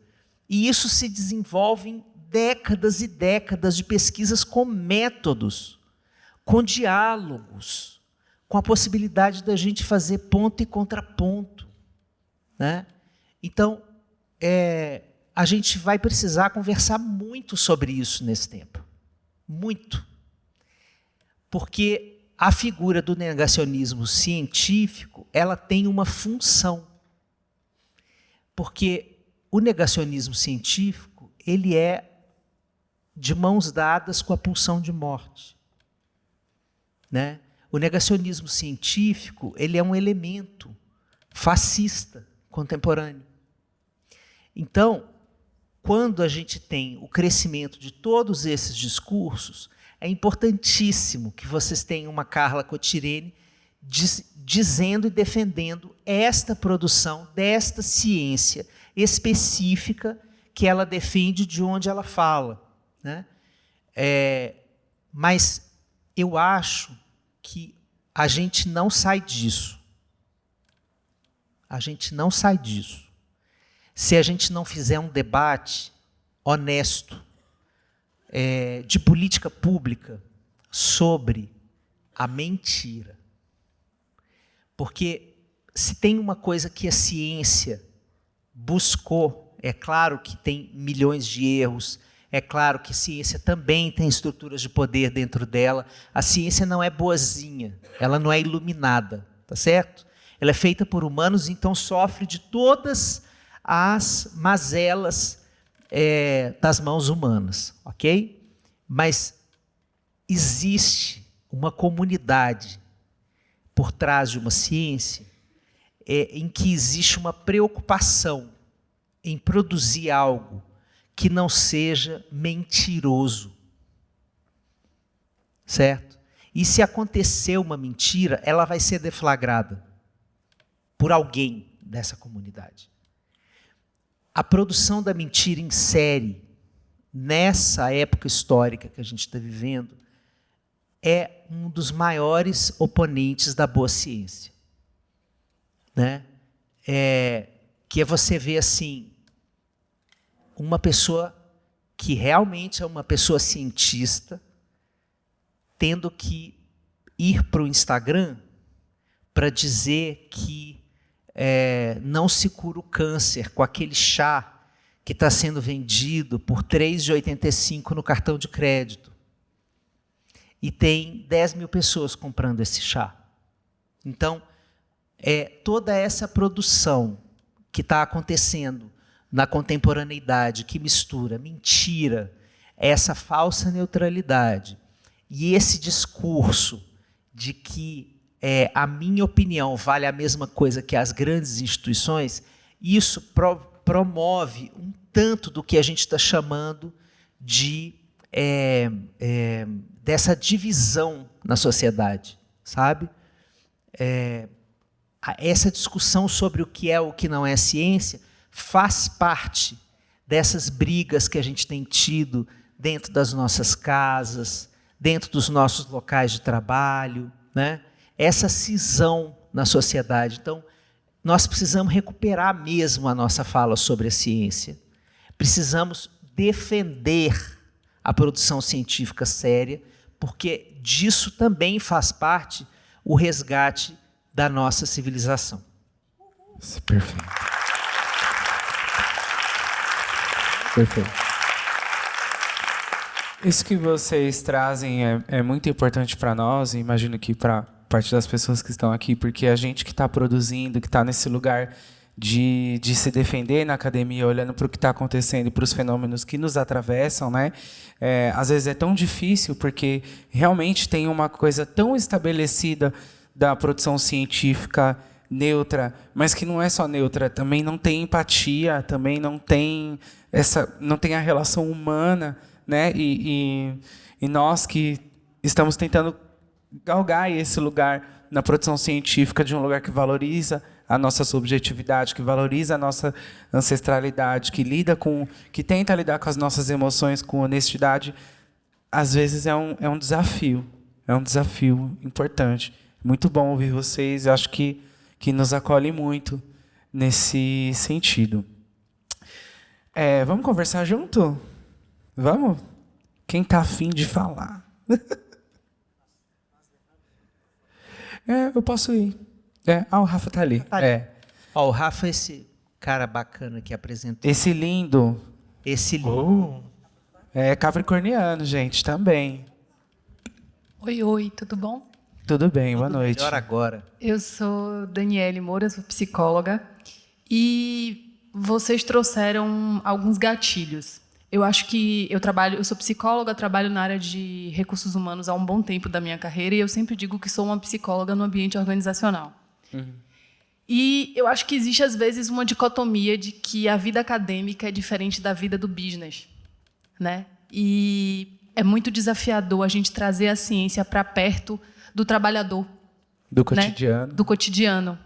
e isso se desenvolve em décadas e décadas de pesquisas com métodos, com diálogos, com a possibilidade da gente fazer ponto e contraponto, né? Então, a gente vai precisar conversar muito sobre isso nesse tempo. Muito. Porque a figura do negacionismo científico, ela tem uma função. Porque o negacionismo científico, ele é de mãos dadas com a pulsão de morte, né? O negacionismo científico, ele é um elemento fascista contemporâneo. Então, quando a gente tem o crescimento de todos esses discursos, É importantíssimo que vocês tenham uma Carla Cotirene dizendo e defendendo esta produção desta ciência específica que ela defende, de onde ela fala, né? Mas eu acho que a gente não sai disso. A gente não sai disso se a gente não fizer um debate honesto de política pública sobre a mentira. Porque se tem uma coisa que a ciência buscou, é claro que tem milhões de erros, é claro que a ciência também tem estruturas de poder dentro dela. A ciência não é boazinha, ela não é iluminada, tá certo? Ela é feita por humanos, então sofre de todas as mazelas das mãos humanas, ok? Mas existe uma comunidade por trás de uma ciência em que existe uma preocupação em produzir algo que não seja mentiroso, certo? E se acontecer uma mentira, ela vai ser deflagrada por alguém dessa comunidade. A produção da mentira em série, nessa época histórica que a gente está vivendo, é um dos maiores oponentes da boa ciência, né? Que é você ver assim, uma pessoa que realmente é uma pessoa cientista, tendo que ir para o Instagram para dizer que não se cura o câncer com aquele chá que está sendo vendido por R$ 3,85 no cartão de crédito. E tem 10 mil pessoas comprando esse chá. Então, toda essa produção que está acontecendo na contemporaneidade, que mistura mentira, essa falsa neutralidade, e esse discurso de que a minha opinião vale a mesma coisa que as grandes instituições, isso promove um tanto do que a gente está chamando de dessa divisão na sociedade, sabe? Essa discussão sobre o que é o que não é ciência faz parte dessas brigas que a gente tem tido dentro das nossas casas, dentro dos nossos locais de trabalho, né? Essa cisão na sociedade. Então, nós precisamos recuperar mesmo a nossa fala sobre a ciência. Precisamos defender a produção científica séria, porque disso também faz parte o resgate da nossa civilização. Isso é perfeito. Perfeito. Isso que vocês trazem é muito importante para nós, e imagino que para parte das pessoas que estão aqui, porque a gente que está produzindo, que está nesse lugar de se defender na academia, olhando para o que está acontecendo e para os fenômenos que nos atravessam, né? Às vezes é tão difícil, porque realmente tem uma coisa tão estabelecida da produção científica neutra, mas que não é só neutra, também não tem empatia, também não tem a relação humana, né? E nós que estamos tentando galgar esse lugar na produção científica, de um lugar que valoriza a nossa subjetividade, que valoriza a nossa ancestralidade, que tenta lidar com as nossas emoções com honestidade, às vezes é um desafio importante. Muito bom ouvir vocês, eu acho que nos acolhe muito nesse sentido. Vamos conversar junto? Vamos? Quem está afim de falar? Eu posso ir. O Rafa está ali. O Rafa é esse cara bacana que apresentou. Esse lindo. Oh. Capricorniano, gente, também. Oi, tudo bom? Tudo bem, boa noite. Melhor agora. Eu sou Daniele Moura, sou psicóloga, e vocês trouxeram alguns gatilhos. Eu acho que eu sou psicóloga, trabalho na área de recursos humanos há um bom tempo da minha carreira, e eu sempre digo que sou uma psicóloga no ambiente organizacional. Uhum. E eu acho que existe, às vezes, uma dicotomia de que a vida acadêmica é diferente da vida do business, né? E é muito desafiador a gente trazer a ciência para perto do trabalhador, Do cotidiano. né? Do cotidiano.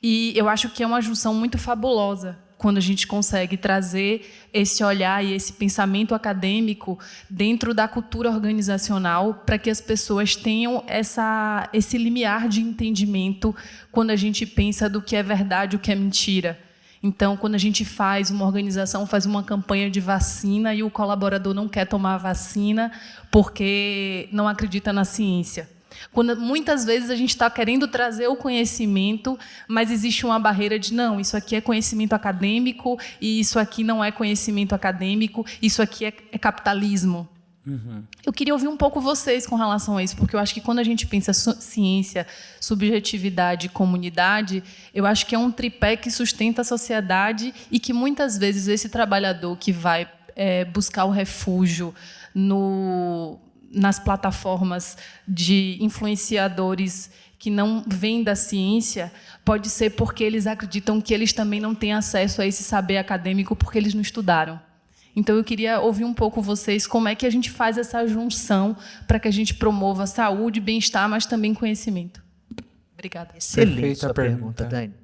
E eu acho que é uma junção muito fabulosa quando a gente consegue trazer esse olhar e esse pensamento acadêmico dentro da cultura organizacional para que as pessoas tenham esse limiar de entendimento quando a gente pensa do que é verdade e o que é mentira. Então, quando a gente faz uma organização, faz uma campanha de vacina e o colaborador não quer tomar a vacina porque não acredita na ciência. Quando, muitas vezes a gente está querendo trazer o conhecimento, mas existe uma barreira de não, isso aqui é conhecimento acadêmico e isso aqui não é conhecimento acadêmico, isso aqui é capitalismo. Uhum. Eu queria ouvir um pouco vocês com relação a isso, porque eu acho que quando a gente pensa ciência, subjetividade e comunidade, eu acho que é um tripé que sustenta a sociedade e que muitas vezes esse trabalhador que vai buscar o refúgio nas plataformas de influenciadores que não vêm da ciência, pode ser porque eles acreditam que eles também não têm acesso a esse saber acadêmico porque eles não estudaram. Então, eu queria ouvir um pouco vocês como é que a gente faz essa junção para que a gente promova saúde, bem-estar, mas também conhecimento. Obrigada. Excelente sua pergunta, Dani.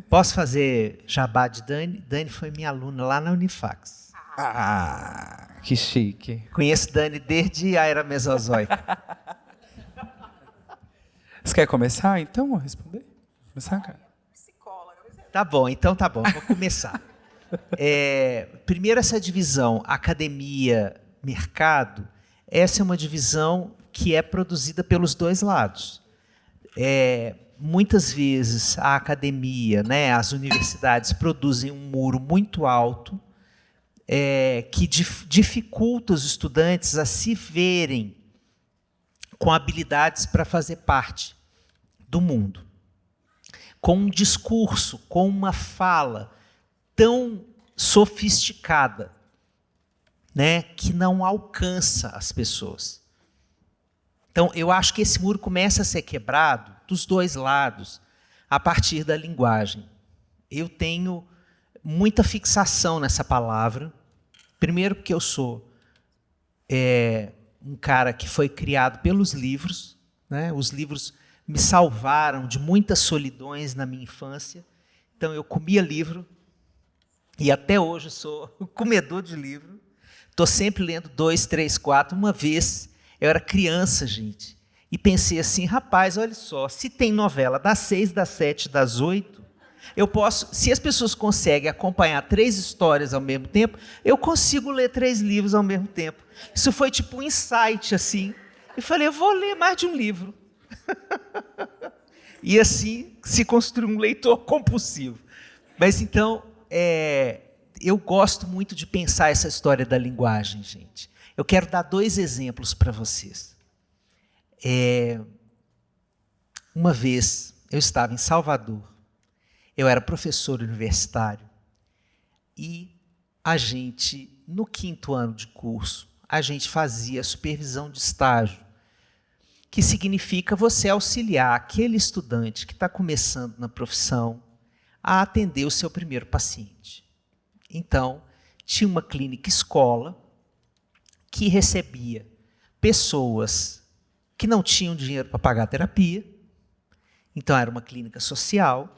Posso fazer jabá de Dani? Dani foi minha aluna lá na Unifax. Ah, que chique. Conheço Dani desde a era mesozoica. Você quer começar, então, a responder? Começar, cara? Tá bom, vou começar. Primeiro, essa divisão academia-mercado, essa é uma divisão que é produzida pelos dois lados. Muitas vezes a academia, né, as universidades produzem um muro muito alto que dificulta os estudantes a se verem com habilidades para fazer parte do mundo. Com um discurso, com uma fala tão sofisticada, né, que não alcança as pessoas. Então, eu acho que esse muro começa a ser quebrado dos dois lados, a partir da linguagem. Eu tenho muita fixação nessa palavra. Primeiro porque eu sou um cara que foi criado pelos livros, né? Os livros me salvaram de muitas solidões na minha infância. Então, eu comia livro, e até hoje eu sou comedor de livro. Estou sempre lendo 2, 3, 4. Uma vez, eu era criança, gente, e pensei assim, rapaz, olha só, se tem novela das 6, das 7, das 8, eu posso, se as pessoas conseguem acompanhar 3 histórias ao mesmo tempo, eu consigo ler 3 livros ao mesmo tempo. Isso foi tipo um insight, assim. Eu falei, eu vou ler mais de um livro. E assim se construiu um leitor compulsivo. Mas então, eu gosto muito de pensar essa história da linguagem, gente. Eu quero dar 2 exemplos para vocês. Uma vez, eu estava em Salvador, eu era professor universitário, e a gente, no 5º ano de curso, a gente fazia supervisão de estágio, que significa você auxiliar aquele estudante que está começando na profissão a atender o seu primeiro paciente. Então, tinha uma clínica escola que recebia pessoas que não tinham dinheiro para pagar a terapia. Então, era uma clínica social.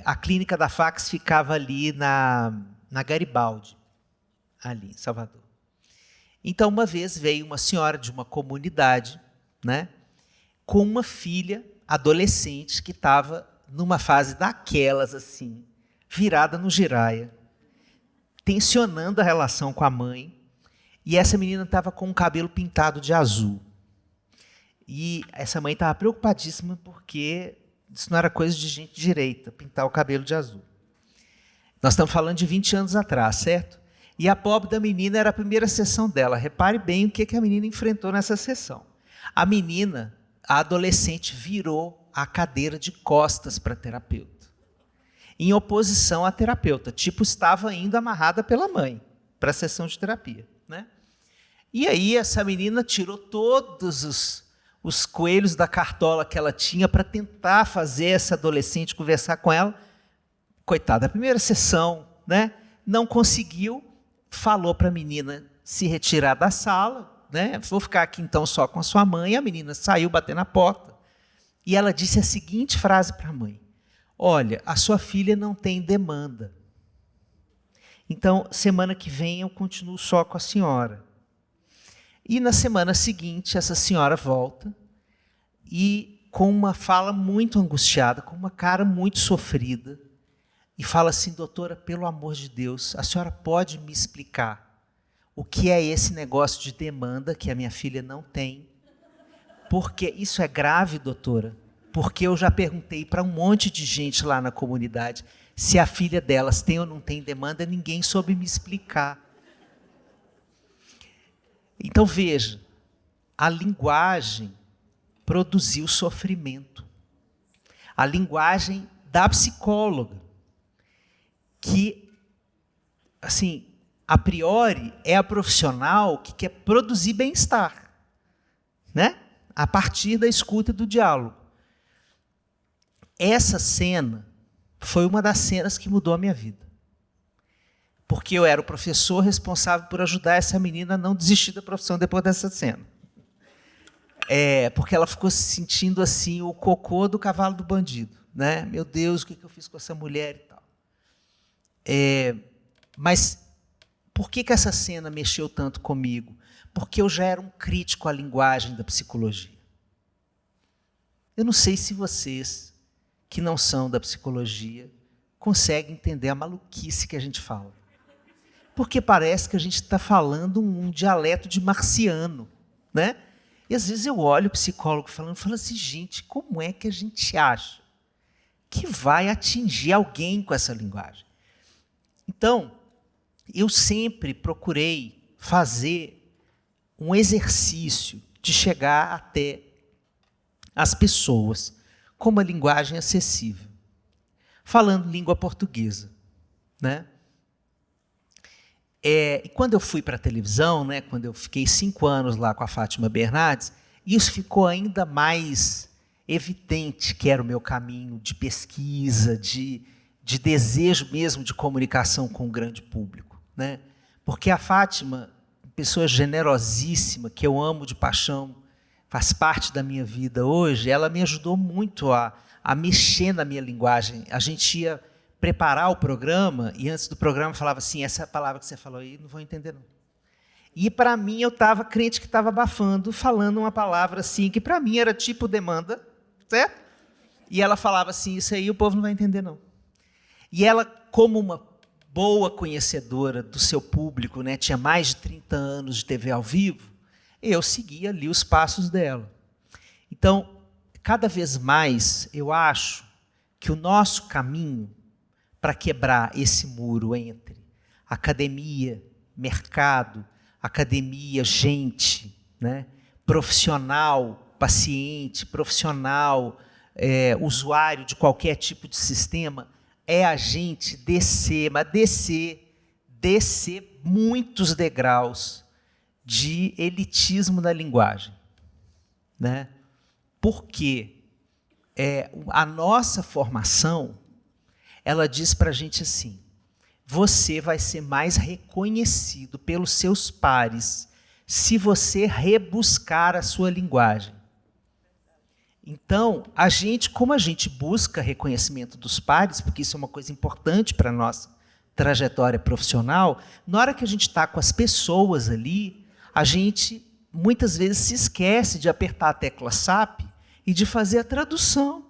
A clínica da Fax ficava ali na Garibaldi, ali em Salvador. Então, uma vez veio uma senhora de uma comunidade, né, com uma filha adolescente que estava numa fase daquelas, assim, virada no giraia, tensionando a relação com a mãe, e essa menina estava com o cabelo pintado de azul. E essa mãe estava preocupadíssima porque isso não era coisa de gente direita, pintar o cabelo de azul. Nós estamos falando de 20 anos atrás, certo? E a pobre da menina era a primeira sessão dela. Repare bem o que a menina enfrentou nessa sessão. A menina, a adolescente, virou a cadeira de costas para a terapeuta, em oposição à terapeuta. Tipo, estava indo amarrada pela mãe para a sessão de terapia, né? E aí essa menina tirou todos os coelhos da cartola que ela tinha para tentar fazer essa adolescente conversar com ela. Coitada, a primeira sessão, né? Não conseguiu. Falou para a menina se retirar da sala, né? Vou ficar aqui então só com a sua mãe. A menina saiu batendo na porta e ela disse a seguinte frase para a mãe: olha, a sua filha não tem demanda. Então, semana que vem eu continuo só com a senhora. E na semana seguinte, essa senhora volta e, com uma fala muito angustiada, com uma cara muito sofrida, e fala assim: doutora, pelo amor de Deus, a senhora pode me explicar o que é esse negócio de demanda que a minha filha não tem? Porque isso é grave, doutora, porque eu já perguntei para um monte de gente lá na comunidade se a filha delas tem ou não tem demanda, ninguém soube me explicar. Então veja, a linguagem produziu sofrimento. A linguagem da psicóloga, que, assim, a priori é a profissional que quer produzir bem-estar, né? A partir da escuta e do diálogo. Essa cena foi uma das cenas que mudou a minha vida. Porque eu era o professor responsável por ajudar essa menina a não desistir da profissão depois dessa cena. Porque ela ficou se sentindo assim, o cocô do cavalo do bandido, né? Meu Deus, o que eu fiz com essa mulher e tal. Mas por que essa cena mexeu tanto comigo? Porque eu já era um crítico à linguagem da psicologia. Eu não sei se vocês, que não são da psicologia, conseguem entender a maluquice que a gente fala. Porque parece que a gente está falando um dialeto de marciano, né? E às vezes eu olho o psicólogo falando e falo assim: gente, como é que a gente acha que vai atingir alguém com essa linguagem? Então, eu sempre procurei fazer um exercício de chegar até as pessoas com uma linguagem acessível, falando língua portuguesa, né? E quando eu fui para a televisão, né, quando eu fiquei 5 anos lá com a Fátima Bernardes, isso ficou ainda mais evidente que era o meu caminho de pesquisa, de desejo mesmo de comunicação com o grande público, né? Porque a Fátima, pessoa generosíssima, que eu amo de paixão, faz parte da minha vida hoje, ela me ajudou muito a mexer na minha linguagem. A gente ia preparar o programa e antes do programa falava assim: essa palavra que você falou aí não vou entender não. E para mim eu estava crente que estava abafando, falando uma palavra assim que para mim era tipo demanda, certo? E ela falava assim: isso aí o povo não vai entender não. E ela, como uma boa conhecedora do seu público, né, tinha mais de 30 anos de TV ao vivo, eu seguia ali os passos dela. Então, cada vez mais eu acho que o nosso caminho para quebrar esse muro entre academia, mercado, academia, gente, né, profissional, paciente, profissional, usuário de qualquer tipo de sistema, é a gente descer, mas descer muitos degraus de elitismo na linguagem, né? Porque a nossa formação, ela diz para a gente assim: você vai ser mais reconhecido pelos seus pares se você rebuscar a sua linguagem. Então, como a gente busca reconhecimento dos pares, porque isso é uma coisa importante para a nossa trajetória profissional, na hora que a gente está com as pessoas ali, a gente muitas vezes se esquece de apertar a tecla SAP e de fazer a tradução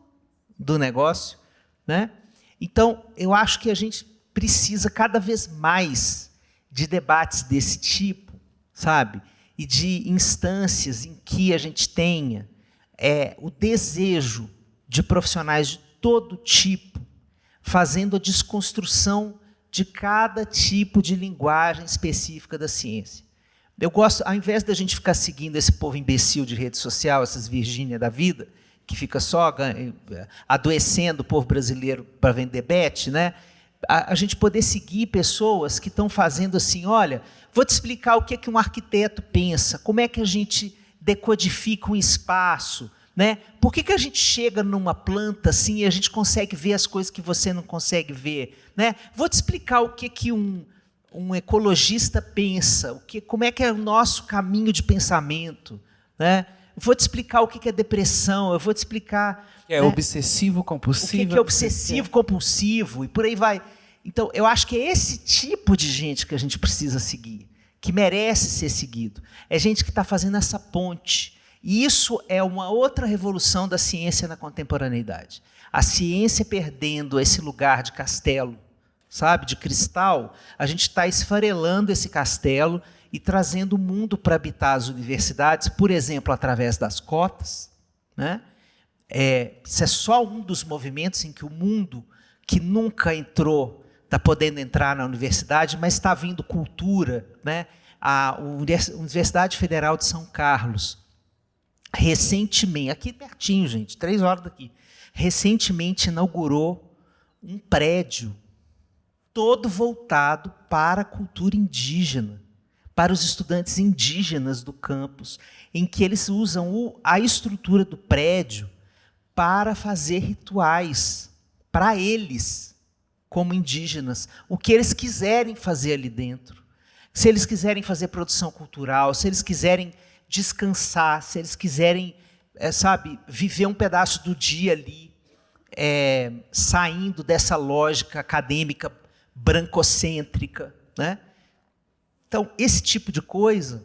do negócio, né? Então, eu acho que a gente precisa cada vez mais de debates desse tipo, sabe? E de instâncias em que a gente tenha o desejo de profissionais de todo tipo, fazendo a desconstrução de cada tipo de linguagem específica da ciência. Eu gosto, ao invés da gente ficar seguindo esse povo imbecil de rede social, essas Virgínia da vida, que fica só adoecendo o povo brasileiro para vender bet, né? A gente poder seguir pessoas que estão fazendo assim: olha, vou te explicar o que é que um arquiteto pensa, como é que a gente decodifica um espaço, né? Por que a gente chega numa planta assim e a gente consegue ver as coisas que você não consegue ver, né? Vou te explicar o que um um ecologista pensa, como é que é o nosso caminho de pensamento, né? Eu vou te explicar o que é depressão, eu vou te explicar... É né, obsessivo-compulsivo. o que é obsessivo-compulsivo, e por aí vai. Então, eu acho que é esse tipo de gente que a gente precisa seguir, que merece ser seguido. É gente que está fazendo essa ponte. E isso é uma outra revolução da ciência na contemporaneidade. A ciência perdendo esse lugar de castelo, sabe, de cristal, a gente está esfarelando esse castelo e trazendo o mundo para habitar as universidades, por exemplo, através das cotas, né? Isso é só um dos movimentos em que o mundo, que nunca entrou, está podendo entrar na universidade, mas está vindo cultura, né? A Universidade Federal de São Carlos, recentemente, aqui pertinho, gente, 3 horas daqui, recentemente inaugurou um prédio todo voltado para a cultura indígena, para os estudantes indígenas do campus, em que eles usam a estrutura do prédio para fazer rituais para eles, como indígenas, o que eles quiserem fazer ali dentro. Se eles quiserem fazer produção cultural, se eles quiserem descansar, se eles quiserem, viver um pedaço do dia ali, saindo dessa lógica acadêmica brancocêntrica, né? Então, esse tipo de coisa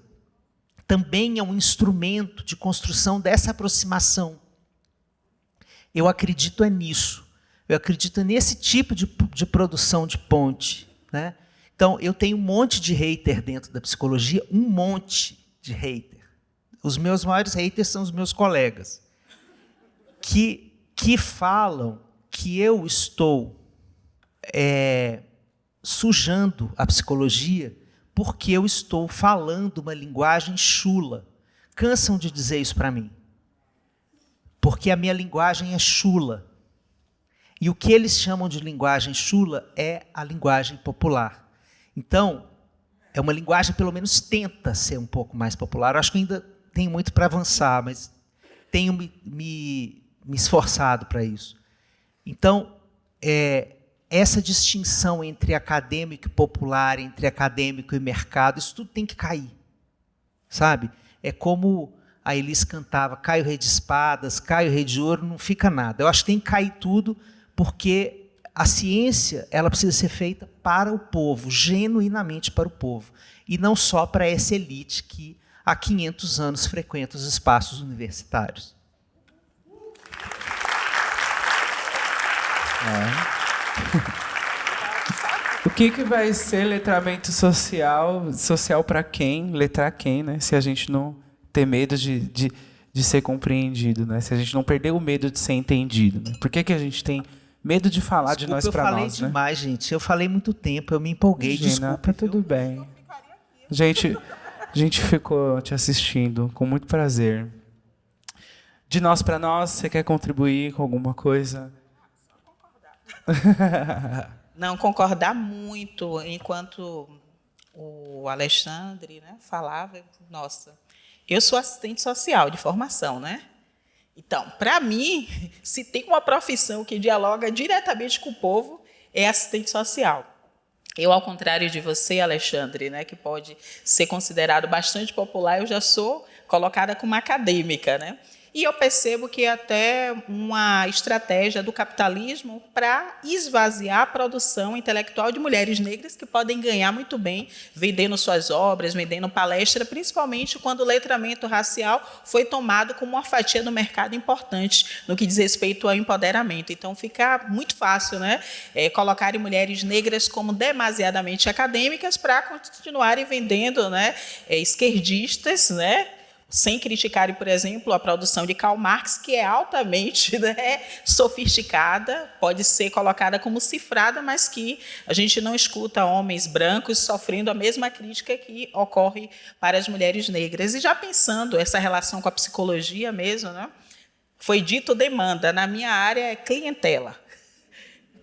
também é um instrumento de construção dessa aproximação. Eu acredito nisso. Eu acredito nesse tipo de produção de ponte, né? Então, eu tenho um monte de hater dentro da psicologia, um monte de hater. Os meus maiores haters são os meus colegas, que falam que eu estou sujando a psicologia porque eu estou falando uma linguagem chula. Cansam de dizer isso para mim. Porque a minha linguagem é chula. E o que eles chamam de linguagem chula é a linguagem popular. Então, é uma linguagem, pelo menos tenta ser um pouco mais popular. Eu acho que ainda tem muito para avançar, mas tenho me esforçado para isso. Então, essa distinção entre acadêmico e popular, entre acadêmico e mercado, isso tudo tem que cair, sabe? É como a Elis cantava, cai o rei de espadas, cai o rei de ouro, não fica nada. Eu acho que tem que cair tudo, porque a ciência ela precisa ser feita para o povo, genuinamente para o povo, e não só para essa elite que há 500 anos frequenta os espaços universitários. O que vai ser letramento social? Social para quem? Letrar quem, né? Se a gente não ter medo de ser compreendido, né? Se a gente não perder o medo de ser entendido, né? Por que a gente tem medo de falar de nós para nós, né? Eu falei demais, gente. Eu falei muito tempo, eu me empolguei, desculpa. Tá tudo bem. A gente ficou te assistindo com muito prazer. De nós para nós, você quer contribuir com alguma coisa? Não, concordar muito. Enquanto o Alexandre, né, falava, nossa, eu sou assistente social de formação, né? Então, para mim, se tem uma profissão que dialoga diretamente com o povo, é assistente social. Eu, ao contrário de você, Alexandre, né, que pode ser considerado bastante popular, eu já sou colocada como acadêmica, né? E eu percebo que é até uma estratégia do capitalismo para esvaziar a produção intelectual de mulheres negras que podem ganhar muito bem vendendo suas obras, vendendo palestra, principalmente quando o letramento racial foi tomado como uma fatia do mercado importante no que diz respeito ao empoderamento. Então, fica muito fácil, né, colocarem mulheres negras como demasiadamente acadêmicas para continuarem vendendo, né, esquerdistas, né, sem criticarem, por exemplo, a produção de Karl Marx, que é altamente, né, sofisticada, pode ser colocada como cifrada, mas que a gente não escuta homens brancos sofrendo a mesma crítica que ocorre para as mulheres negras. E já pensando essa relação com a psicologia mesmo, né, foi dito demanda, na minha área é clientela.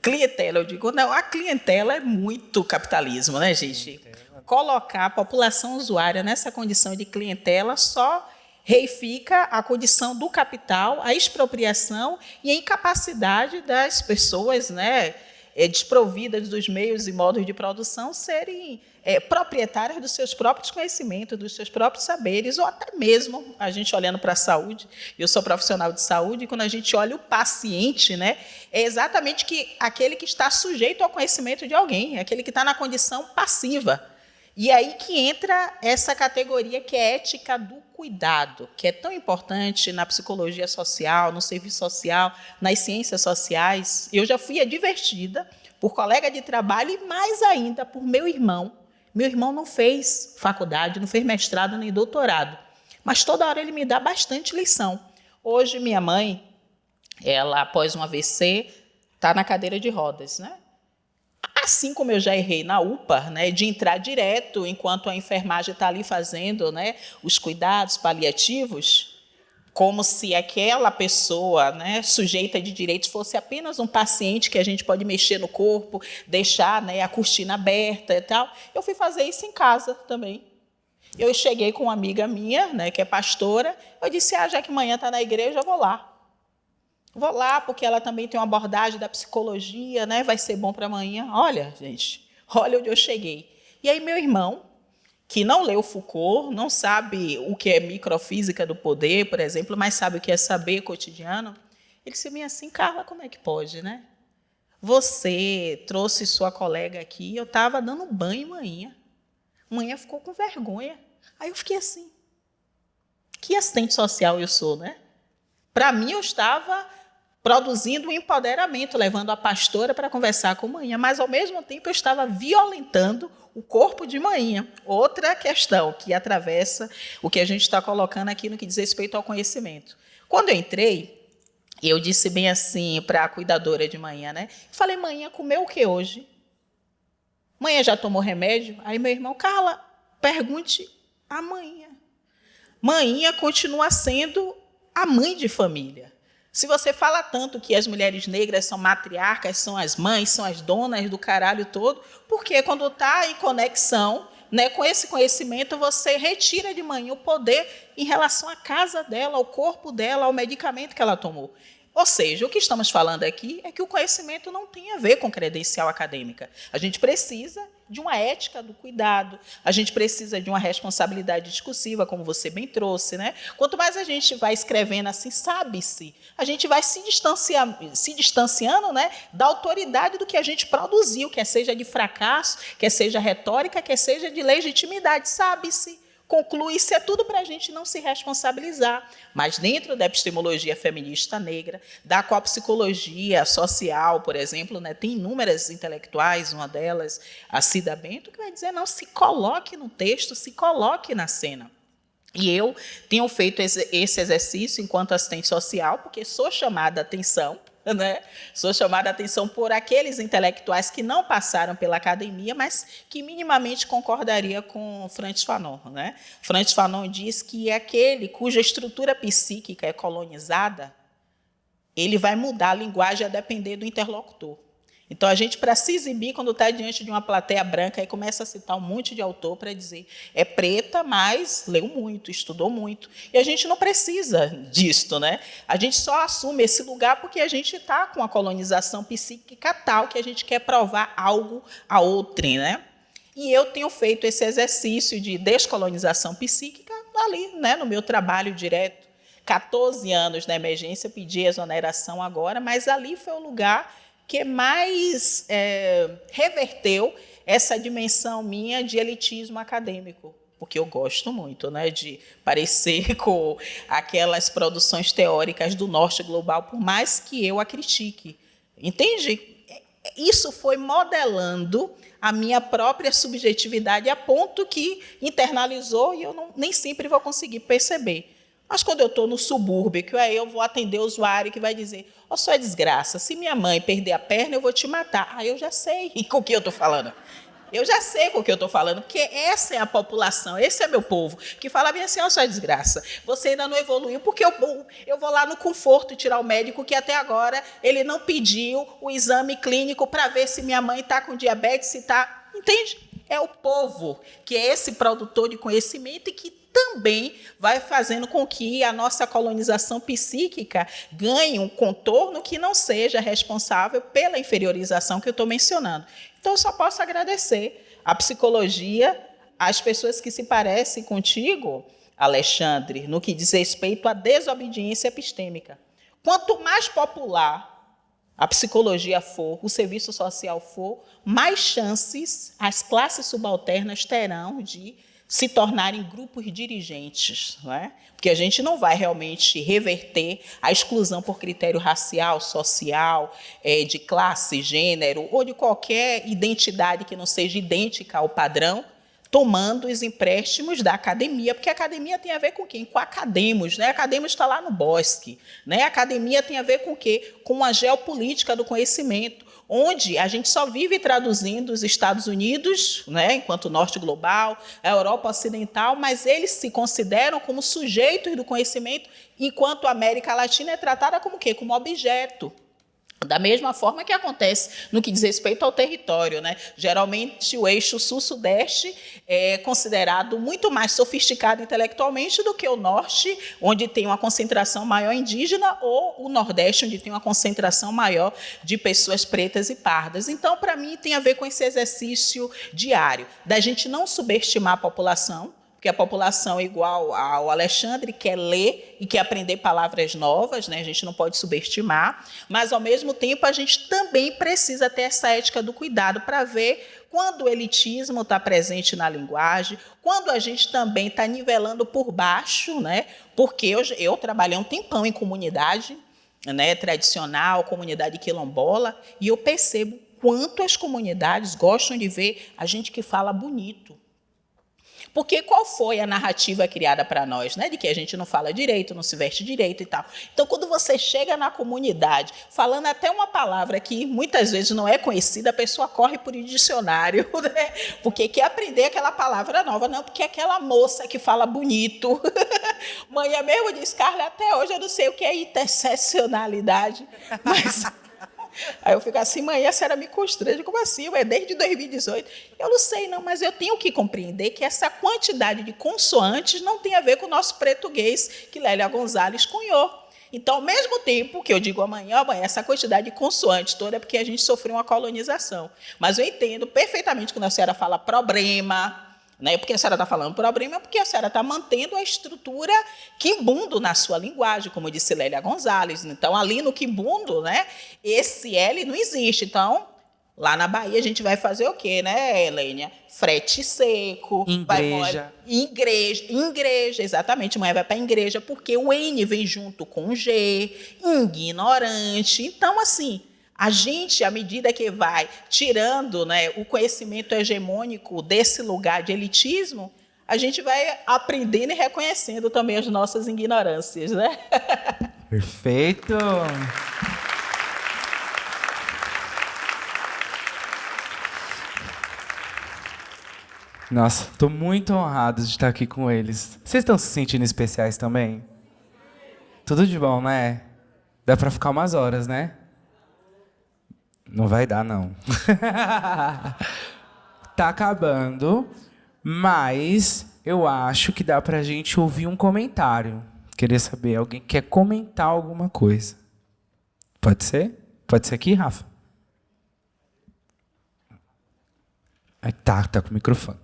Clientela, eu digo, não, a clientela é muito capitalismo, né, gente? Colocar a população usuária nessa condição de clientela só reifica a condição do capital, a expropriação e a incapacidade das pessoas, né, desprovidas dos meios e modos de produção, serem proprietárias dos seus próprios conhecimentos, dos seus próprios saberes, ou até mesmo, a gente olhando para a saúde, eu sou profissional de saúde, e quando a gente olha o paciente, né, é exatamente aquele que está sujeito ao conhecimento de alguém, aquele que está na condição passiva. E aí que entra essa categoria que é ética do cuidado, que é tão importante na psicologia social, no serviço social, nas ciências sociais. Eu já fui advertida por colega de trabalho e mais ainda por meu irmão. Meu irmão não fez faculdade, não fez mestrado nem doutorado, mas toda hora ele me dá bastante lição. Hoje, minha mãe, ela, após um AVC, está na cadeira de rodas, né? Assim como eu já errei na UPA, né, de entrar direto enquanto a enfermagem está ali fazendo, né, os cuidados paliativos, como se aquela pessoa, né, sujeita de direitos fosse apenas um paciente que a gente pode mexer no corpo, deixar, né, a cortina aberta e tal. Eu fui fazer isso em casa também. Eu cheguei com uma amiga minha, né, que é pastora, eu disse, já que amanhã está na igreja, eu vou lá. Vou lá, porque ela também tem uma abordagem da psicologia, né? Vai ser bom para amanhã. Olha, gente, olha onde eu cheguei. E aí, meu irmão, que não leu Foucault, não sabe o que é microfísica do poder, por exemplo, mas sabe o que é saber cotidiano, ele disse assim, Carla, como é que pode, né? Você trouxe sua colega aqui, eu estava dando banho manhã. Manhã ficou com vergonha. Aí eu fiquei assim, que assistente social eu sou, né? Para mim, eu estava produzindo um empoderamento, levando a pastora para conversar com manhã, mas, ao mesmo tempo, eu estava violentando o corpo de manhã. Outra questão que atravessa o que a gente está colocando aqui no que diz respeito ao conhecimento. Quando eu entrei, eu disse bem assim para a cuidadora de manhã, né? Falei, manhã, comeu o que hoje? Manhã já tomou remédio? Aí meu irmão, Carla, pergunte a manhã. Manhã continua sendo a mãe de família. Se você fala tanto que as mulheres negras são matriarcas, são as mães, são as donas do caralho todo, porque quando está em conexão, né, com esse conhecimento, você retira de manhã o poder em relação à casa dela, ao corpo dela, ao medicamento que ela tomou. Ou seja, o que estamos falando aqui é que o conhecimento não tem a ver com credencial acadêmica. A gente precisa de uma ética do cuidado, a gente precisa de uma responsabilidade discursiva, como você bem trouxe, né? Quanto mais a gente vai escrevendo assim, sabe-se, a gente vai se distanciando, né, da autoridade do que a gente produziu, quer seja de fracasso, quer seja retórica, quer seja de legitimidade, sabe-se. Conclui-se, é tudo para a gente não se responsabilizar. Mas dentro da epistemologia feminista negra, da qual a psicologia social, por exemplo, né, tem inúmeras intelectuais, uma delas, a Cida Bento, que vai dizer, não, se coloque no texto, se coloque na cena. E eu tenho feito esse exercício enquanto assistente social, porque sou chamada a atenção, né? Sou chamada a atenção por aqueles intelectuais que não passaram pela academia, mas que minimamente concordaria com Frantz Fanon, né? Frantz Fanon diz que aquele cuja estrutura psíquica é colonizada, ele vai mudar a linguagem a depender do interlocutor. Então, a gente, para se exibir, quando está diante de uma plateia branca, aí começa a citar um monte de autor para dizer é preta, mas leu muito, estudou muito. E a gente não precisa disto, né? A gente só assume esse lugar porque a gente está com a colonização psíquica tal que a gente quer provar algo a outrem, né? E eu tenho feito esse exercício de descolonização psíquica ali, né, no meu trabalho direto. 14 anos na emergência, pedi exoneração agora, mas ali foi o lugar que mais reverteu essa dimensão minha de elitismo acadêmico, porque eu gosto muito, né, de parecer com aquelas produções teóricas do norte global, por mais que eu a critique. Entende? Isso foi modelando a minha própria subjetividade a ponto que internalizou e eu nem sempre vou conseguir perceber. Mas quando eu estou no subúrbio, que aí eu vou atender o usuário que vai dizer, sua desgraça, se minha mãe perder a perna, eu vou te matar. Eu já sei com o que eu estou falando. Eu já sei com o que eu estou falando, porque essa é a população, esse é meu povo, que fala bem assim, sua desgraça, você ainda não evoluiu, porque eu vou lá no conforto tirar o médico que até agora ele não pediu o exame clínico para ver se minha mãe está com diabetes, se está... Entende? É o povo que é esse produtor de conhecimento e que também vai fazendo com que a nossa colonização psíquica ganhe um contorno que não seja responsável pela inferiorização que eu estou mencionando. Então, eu só posso agradecer à psicologia, às pessoas que se parecem contigo, Alexandre, no que diz respeito à desobediência epistêmica. Quanto mais popular a psicologia for, o serviço social for, mais chances as classes subalternas terão de se tornarem grupos dirigentes, não é? Porque a gente não vai realmente reverter a exclusão por critério racial, social, de classe, gênero, ou de qualquer identidade que não seja idêntica ao padrão, tomando os empréstimos da academia, porque a academia tem a ver com quem? Com academos, né? Academos está lá no bosque, né? A academia tem a ver com o quê? Com a geopolítica do conhecimento, onde a gente só vive traduzindo os Estados Unidos, né, enquanto norte global, a Europa ocidental, mas eles se consideram como sujeitos do conhecimento, enquanto a América Latina é tratada como o quê? Como objeto. Da mesma forma que acontece no que diz respeito ao território, né? Geralmente, o eixo sul-sudeste é considerado muito mais sofisticado intelectualmente do que o norte, onde tem uma concentração maior indígena, ou o nordeste, onde tem uma concentração maior de pessoas pretas e pardas. Então, para mim, tem a ver com esse exercício diário, da gente não subestimar a população, porque a população, igual ao Alexandre, quer ler e quer aprender palavras novas, né? A gente não pode subestimar, mas, ao mesmo tempo, a gente também precisa ter essa ética do cuidado para ver quando o elitismo está presente na linguagem, quando a gente também está nivelando por baixo, né? Porque eu trabalhei um tempão em comunidade, né, tradicional, comunidade quilombola, e eu percebo quanto as comunidades gostam de ver a gente que fala bonito. Porque qual foi a narrativa criada para nós, né? De que a gente não fala direito, não se veste direito e tal. Então, quando você chega na comunidade, falando até uma palavra que muitas vezes não é conhecida, a pessoa corre por um dicionário, né? Porque quer aprender aquela palavra nova. Não, porque aquela moça que fala bonito. Mãe mesmo diz, Carla, até hoje eu não sei o que é interseccionalidade, mas... Aí eu fico assim, mãe, a senhora me constrange, como assim? É desde 2018. Eu não sei, não, mas eu tenho que compreender que essa quantidade de consoantes não tem a ver com o nosso português que Lélia Gonzalez cunhou. Então, ao mesmo tempo que eu digo amanhã, mãe, essa quantidade de consoantes toda é porque a gente sofreu uma colonização. Mas eu entendo perfeitamente quando a senhora fala problema, né? Porque a senhora está falando problema, porque a senhora está mantendo a estrutura quimbundo na sua linguagem, como disse Lélia Gonzalez. Então, ali no quimbundo, né, esse L não existe. Então, lá na Bahia, a gente vai fazer o quê, né, Helênia? Frete seco. Igreja. Igreja, exatamente. Mãe vai para a igreja, porque o N vem junto com o G, ignorante. Então, assim... A gente, à medida que vai tirando, né, o conhecimento hegemônico desse lugar de elitismo, a gente vai aprendendo e reconhecendo também as nossas ignorâncias, né? Perfeito! Nossa, estou muito honrado de estar aqui com eles. Vocês estão se sentindo especiais também? Tudo de bom, né? Dá para ficar umas horas, né? Não vai dar, não. Tá acabando, mas eu acho que dá pra gente ouvir um comentário. Queria saber, alguém quer comentar alguma coisa? Pode ser? Pode ser aqui, Rafa? Tá com o microfone.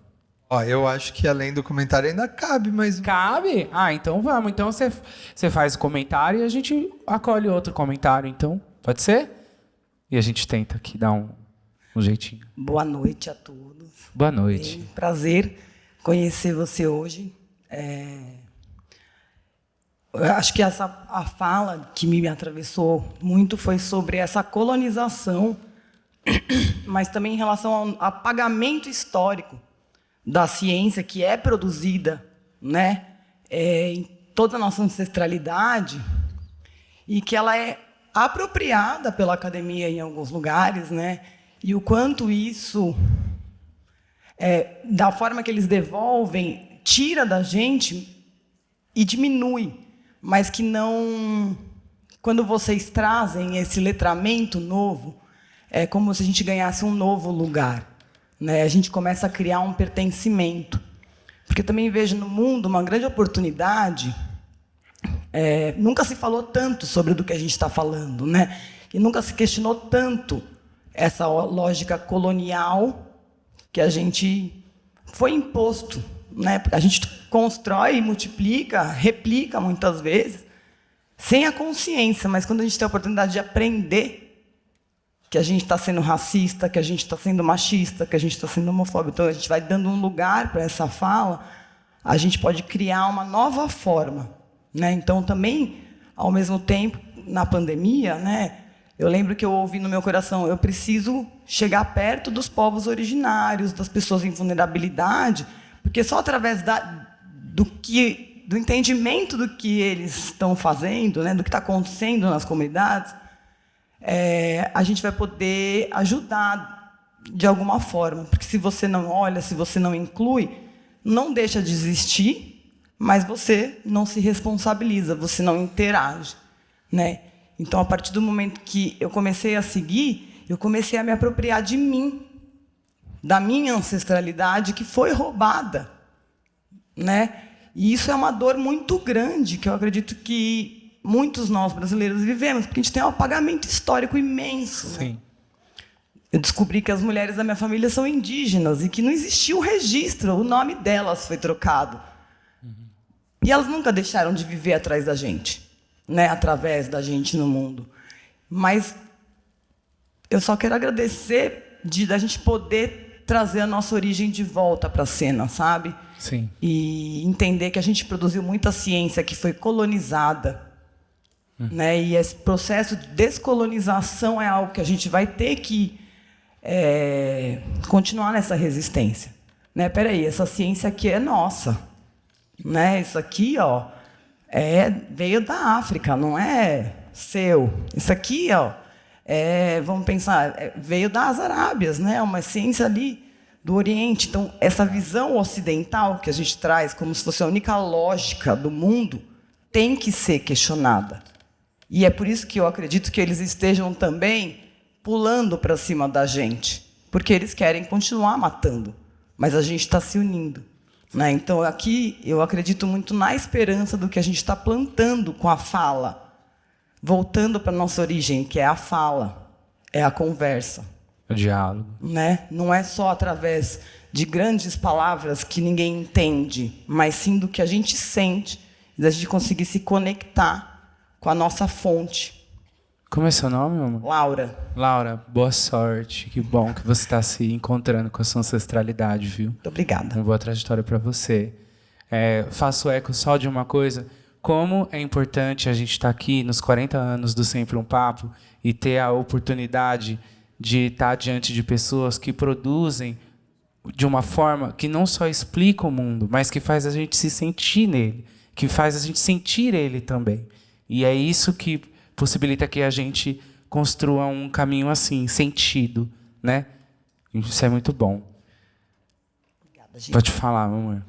Ó, eu acho que além do comentário ainda cabe, mas... Cabe? Ah, então vamos. Então você faz o comentário e a gente acolhe outro comentário, então. Pode ser? E a gente tenta aqui dar um jeitinho. Boa noite a todos. Boa noite. Bem, prazer conhecer você hoje. Eu acho que a fala que me atravessou muito foi sobre essa colonização, mas também em relação ao apagamento histórico da ciência que é produzida, né, em toda a nossa ancestralidade, e que ela é apropriada pela academia em alguns lugares, né? E o quanto isso, da forma que eles devolvem, tira da gente e diminui, mas que não... Quando vocês trazem esse letramento novo, é como se a gente ganhasse um novo lugar, né? A gente começa a criar um pertencimento. Porque também vejo no mundo uma grande oportunidade. Nunca se falou tanto sobre do que a gente está falando, né? E nunca se questionou tanto essa lógica colonial que a gente foi imposto, né? A gente constrói, multiplica, replica muitas vezes, sem a consciência, mas quando a gente tem a oportunidade de aprender que a gente está sendo racista, que a gente está sendo machista, que a gente está sendo homofóbico, então a gente vai dando um lugar para essa fala, a gente pode criar uma nova forma, né? Então, também, ao mesmo tempo, na pandemia, né, eu lembro que eu ouvi no meu coração, eu preciso chegar perto dos povos originários, das pessoas em vulnerabilidade, porque só através do entendimento do que eles estão fazendo, né, do que está acontecendo nas comunidades, a gente vai poder ajudar de alguma forma. Porque se você não olha, se você não inclui, não deixa de existir, mas você não se responsabiliza, você não interage, né? Então, a partir do momento que eu comecei a seguir, eu comecei a me apropriar de mim, da minha ancestralidade que foi roubada, né? E isso é uma dor muito grande, que eu acredito que muitos nós brasileiros vivemos, porque a gente tem um apagamento histórico imenso. Sim. Né? Eu descobri que as mulheres da minha família são indígenas e que não existia o registro, o nome delas foi trocado. E elas nunca deixaram de viver atrás da gente, né? Através da gente no mundo. Mas eu só quero agradecer da gente poder trazer a nossa origem de volta para a cena, sabe? Sim. E entender que a gente produziu muita ciência que foi colonizada. Né? E esse processo de descolonização é algo que a gente vai ter que continuar nessa resistência. Né? Peraí, essa ciência aqui é nossa. Né? Isso aqui, ó, veio da África, não é seu. Isso aqui, ó, vamos pensar, veio das Arábias, né? Uma ciência ali do Oriente. Então, essa visão ocidental que a gente traz como se fosse a única lógica do mundo tem que ser questionada. E é por isso que eu acredito que eles estejam também pulando para cima da gente, porque eles querem continuar matando, mas a gente está se unindo. Né? Então, aqui, eu acredito muito na esperança do que a gente está plantando com a fala, voltando para a nossa origem, que é a fala, é a conversa. O diálogo. Né? Não é só através de grandes palavras que ninguém entende, mas sim do que a gente sente, da gente conseguir se conectar com a nossa fonte. Como é seu nome, amor? Laura. Laura, boa sorte. Que bom que você está se encontrando com a sua ancestralidade, viu? Muito obrigada. Uma boa trajetória para você. Faço eco só de uma coisa. Como é importante a gente estar aqui nos 40 anos do Sempre um Papo e ter a oportunidade de estar diante de pessoas que produzem de uma forma que não só explica o mundo, mas que faz a gente se sentir nele, que faz a gente sentir ele também. E é isso que possibilita que a gente construa um caminho assim, sentido, né? Isso é muito bom. Obrigada, gente. Pode falar, amor.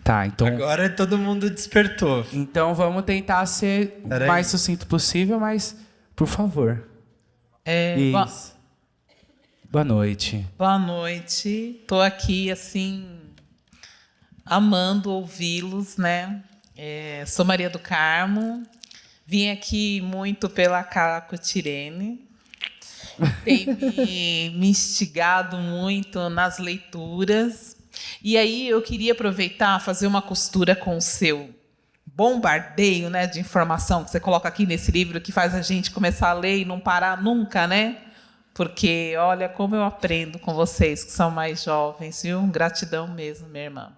Tá, então... Agora todo mundo despertou. Então vamos tentar ser o mais sucinto possível, mas, por favor. Isso. Boa noite. Boa noite. Estou aqui, assim, amando ouvi-los, né? Sou Maria do Carmo. Vim aqui muito pela Carla Cotirene. Tem me instigado muito nas leituras. E aí eu queria aproveitar, fazer uma costura com o seu bombardeio, né, de informação que você coloca aqui nesse livro, que faz a gente começar a ler e não parar nunca, né? Porque, olha, como eu aprendo com vocês, que são mais jovens, viu? Gratidão mesmo, minha irmã.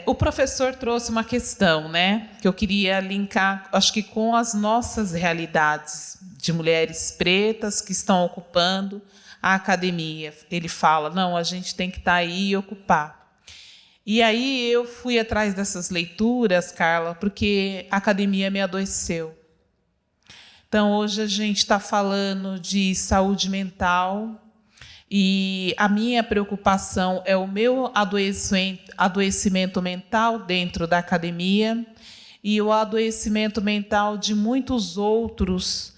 O professor trouxe uma questão, né, que eu queria linkar, acho que com as nossas realidades de mulheres pretas que estão ocupando a academia. Ele fala, não, a gente tem que estar aí e ocupar. E aí eu fui atrás dessas leituras, Carla, porque a academia me adoeceu. Então, hoje a gente está falando de saúde mental e a minha preocupação é o meu adoecimento mental dentro da academia e o adoecimento mental de muitos outros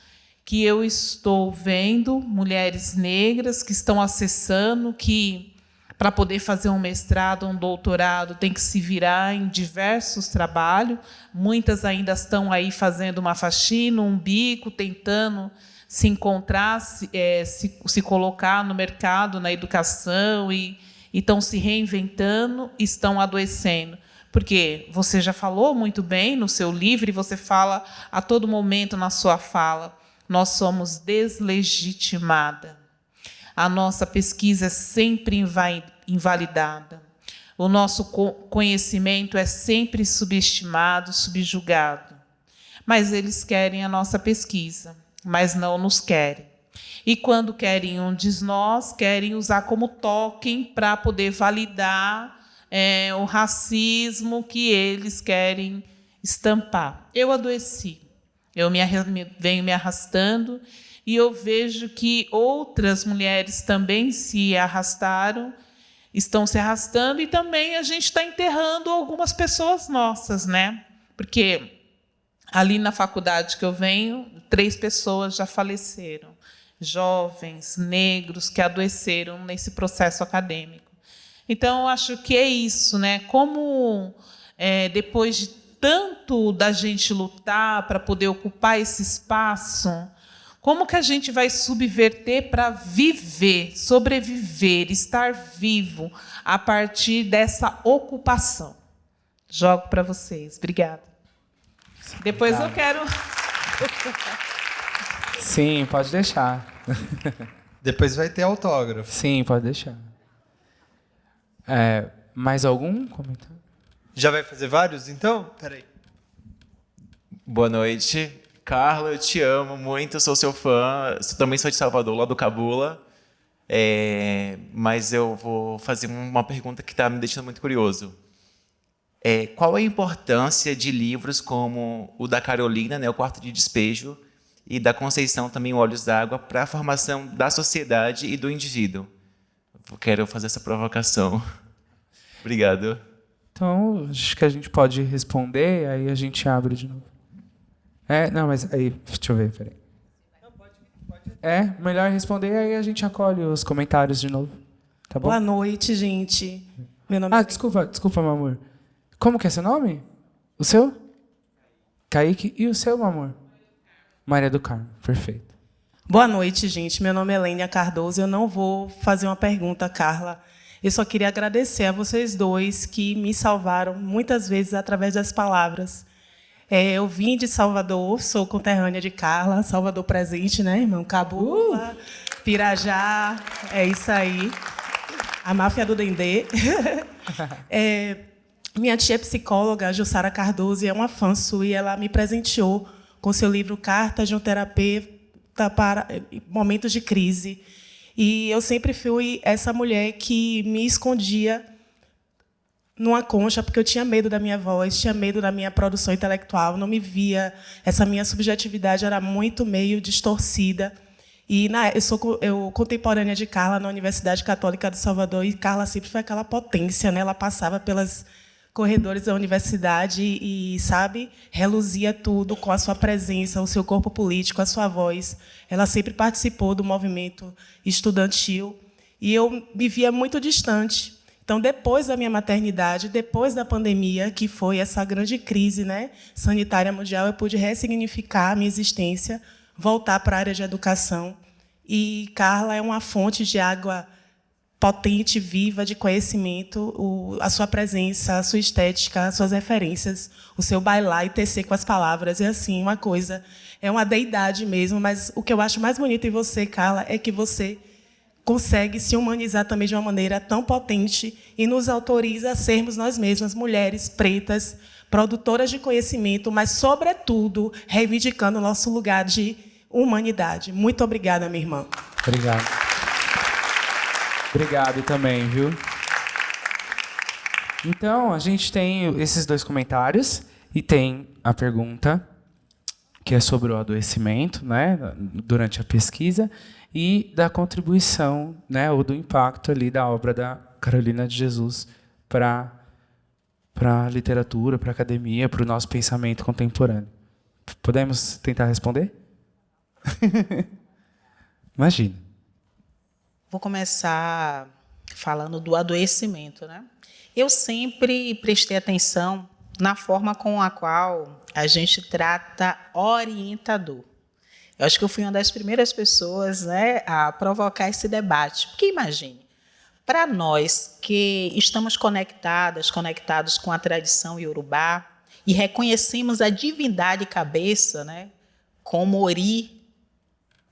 que eu estou vendo, mulheres negras que estão acessando, que para poder fazer um mestrado, um doutorado, tem que se virar em diversos trabalhos. Muitas ainda estão aí fazendo uma faxina, um bico, tentando se encontrar, se colocar no mercado, na educação, e estão se reinventando, estão adoecendo. Porque você já falou muito bem no seu livro, e você fala a todo momento na sua fala, nós somos deslegitimada. A nossa pesquisa é sempre invalidada. O nosso conhecimento é sempre subestimado, subjugado. Mas eles querem a nossa pesquisa, mas não nos querem. E quando querem um de nós, querem usar como token para poder validar o racismo que eles querem estampar. Eu adoeci. Eu venho me arrastando, e eu vejo que outras mulheres também se arrastaram, estão se arrastando, e também a gente está enterrando algumas pessoas nossas, né? Porque ali na faculdade que eu venho, 3 pessoas já faleceram, jovens, negros, que adoeceram nesse processo acadêmico. Então, eu acho que é isso, né? Como depois de tanto da gente lutar para poder ocupar esse espaço, como que a gente vai subverter para viver, sobreviver, estar vivo a partir dessa ocupação? Jogo para vocês. Obrigada. Depois eu quero... Sim, pode deixar. Depois vai ter autógrafo. Sim, pode deixar. Mais algum comentário? Já vai fazer vários, então? Peraí. Boa noite. Carla, eu te amo muito, sou seu fã. Também sou de Salvador, lá do Cabula. Mas eu vou fazer uma pergunta que está me deixando muito curioso. Qual a importância de livros como o da Carolina, né, O Quarto de Despejo, e da Conceição, também Olhos d'Água, para a formação da sociedade e do indivíduo? Eu quero fazer essa provocação. Obrigado. Então, acho que a gente pode responder, aí a gente abre de novo. Não, mas aí, deixa eu ver, peraí. Melhor responder, aí a gente acolhe os comentários de novo. Tá bom? Boa noite, gente. Meu nome desculpa, meu amor. Como que é seu nome? O seu? Kaique. E o seu, meu amor? Maria do Carmo. Perfeito. Boa noite, gente. Meu nome é Lênia Cardoso. Eu não vou fazer uma pergunta, Carla. Eu só queria agradecer a vocês dois que me salvaram muitas vezes através das palavras. Eu vim de Salvador, sou conterrânea de Carla, Salvador presente, né, irmão? Cabula, Pirajá, é isso aí. A máfia do Dendê. Minha tia é psicóloga, Jussara Cardoso, e é uma fã sua, e ela me presenteou com seu livro Cartas de um Terapeuta para Momentos de Crise. E eu sempre fui essa mulher que me escondia numa concha, porque eu tinha medo da minha voz, tinha medo da minha produção intelectual, não me via. Essa minha subjetividade era muito meio distorcida. E eu sou contemporânea de Carla na Universidade Católica de Salvador, e Carla sempre foi aquela potência, né? Ela passava pelos corredores da universidade e, sabe, reluzia tudo com a sua presença, o seu corpo político, a sua voz. Ela sempre participou do movimento estudantil, e eu me via muito distante. Então, depois da minha maternidade, depois da pandemia, que foi essa grande crise, né, sanitária mundial, eu pude ressignificar a minha existência, voltar para a área de educação. E Carla é uma fonte de água potente, viva, de conhecimento, a sua presença, a sua estética, as suas referências, o seu bailar e tecer com as palavras. É assim, uma coisa, é uma deidade mesmo, mas o que eu acho mais bonito em você, Carla, é que você consegue se humanizar também de uma maneira tão potente e nos autoriza a sermos nós mesmas, mulheres pretas, produtoras de conhecimento, mas, sobretudo, reivindicando o nosso lugar de humanidade. Muito obrigada, minha irmã. Obrigado. Obrigado também, viu? Então, a gente tem esses 2 comentários e tem a pergunta, que é sobre o adoecimento, né, durante a pesquisa, e da contribuição, né, ou do impacto ali da obra da Carolina de Jesus para a literatura, para a academia, para o nosso pensamento contemporâneo. Podemos tentar responder? Imagina. Vou começar falando do adoecimento, né? Eu sempre prestei atenção na forma com a qual a gente trata orientador. Eu acho que eu fui uma das primeiras pessoas, né, a provocar esse debate. Porque imagine, para nós que estamos conectados com a tradição iorubá e reconhecemos a divindade cabeça, né, como ori,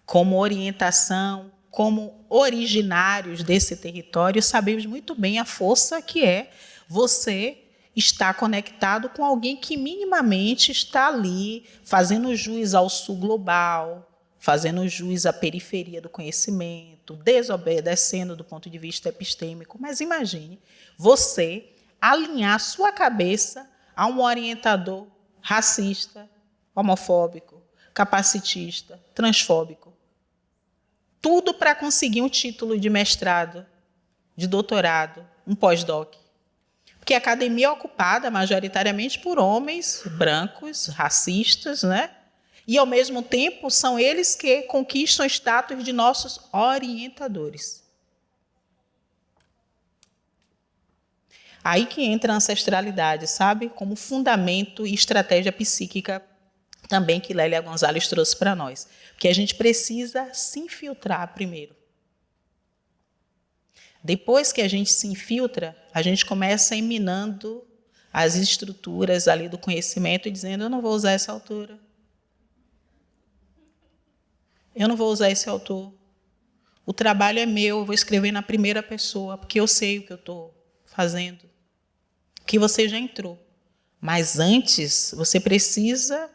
como orientação, como originários desse território, sabemos muito bem a força que é você estar conectado com alguém que minimamente está ali fazendo jus ao sul global, fazendo jus à periferia do conhecimento, desobedecendo do ponto de vista epistêmico. Mas imagine você alinhar sua cabeça a um orientador racista, homofóbico, capacitista, transfóbico. Tudo para conseguir um título de mestrado, de doutorado, um pós-doc. Porque a academia é ocupada majoritariamente por homens brancos, racistas, né? E, ao mesmo tempo, são eles que conquistam o status de nossos orientadores. Aí que entra a ancestralidade, sabe? Como fundamento e estratégia psíquica também que Lélia Gonzalez trouxe para nós. Porque a gente precisa se infiltrar primeiro. Depois que a gente se infiltra, a gente começa eminando as estruturas ali do conhecimento e dizendo, eu não vou usar essa autora. Eu não vou usar esse autor. O trabalho é meu, eu vou escrever na primeira pessoa, porque eu sei o que eu estou fazendo. Que você já entrou. Mas antes, você precisa,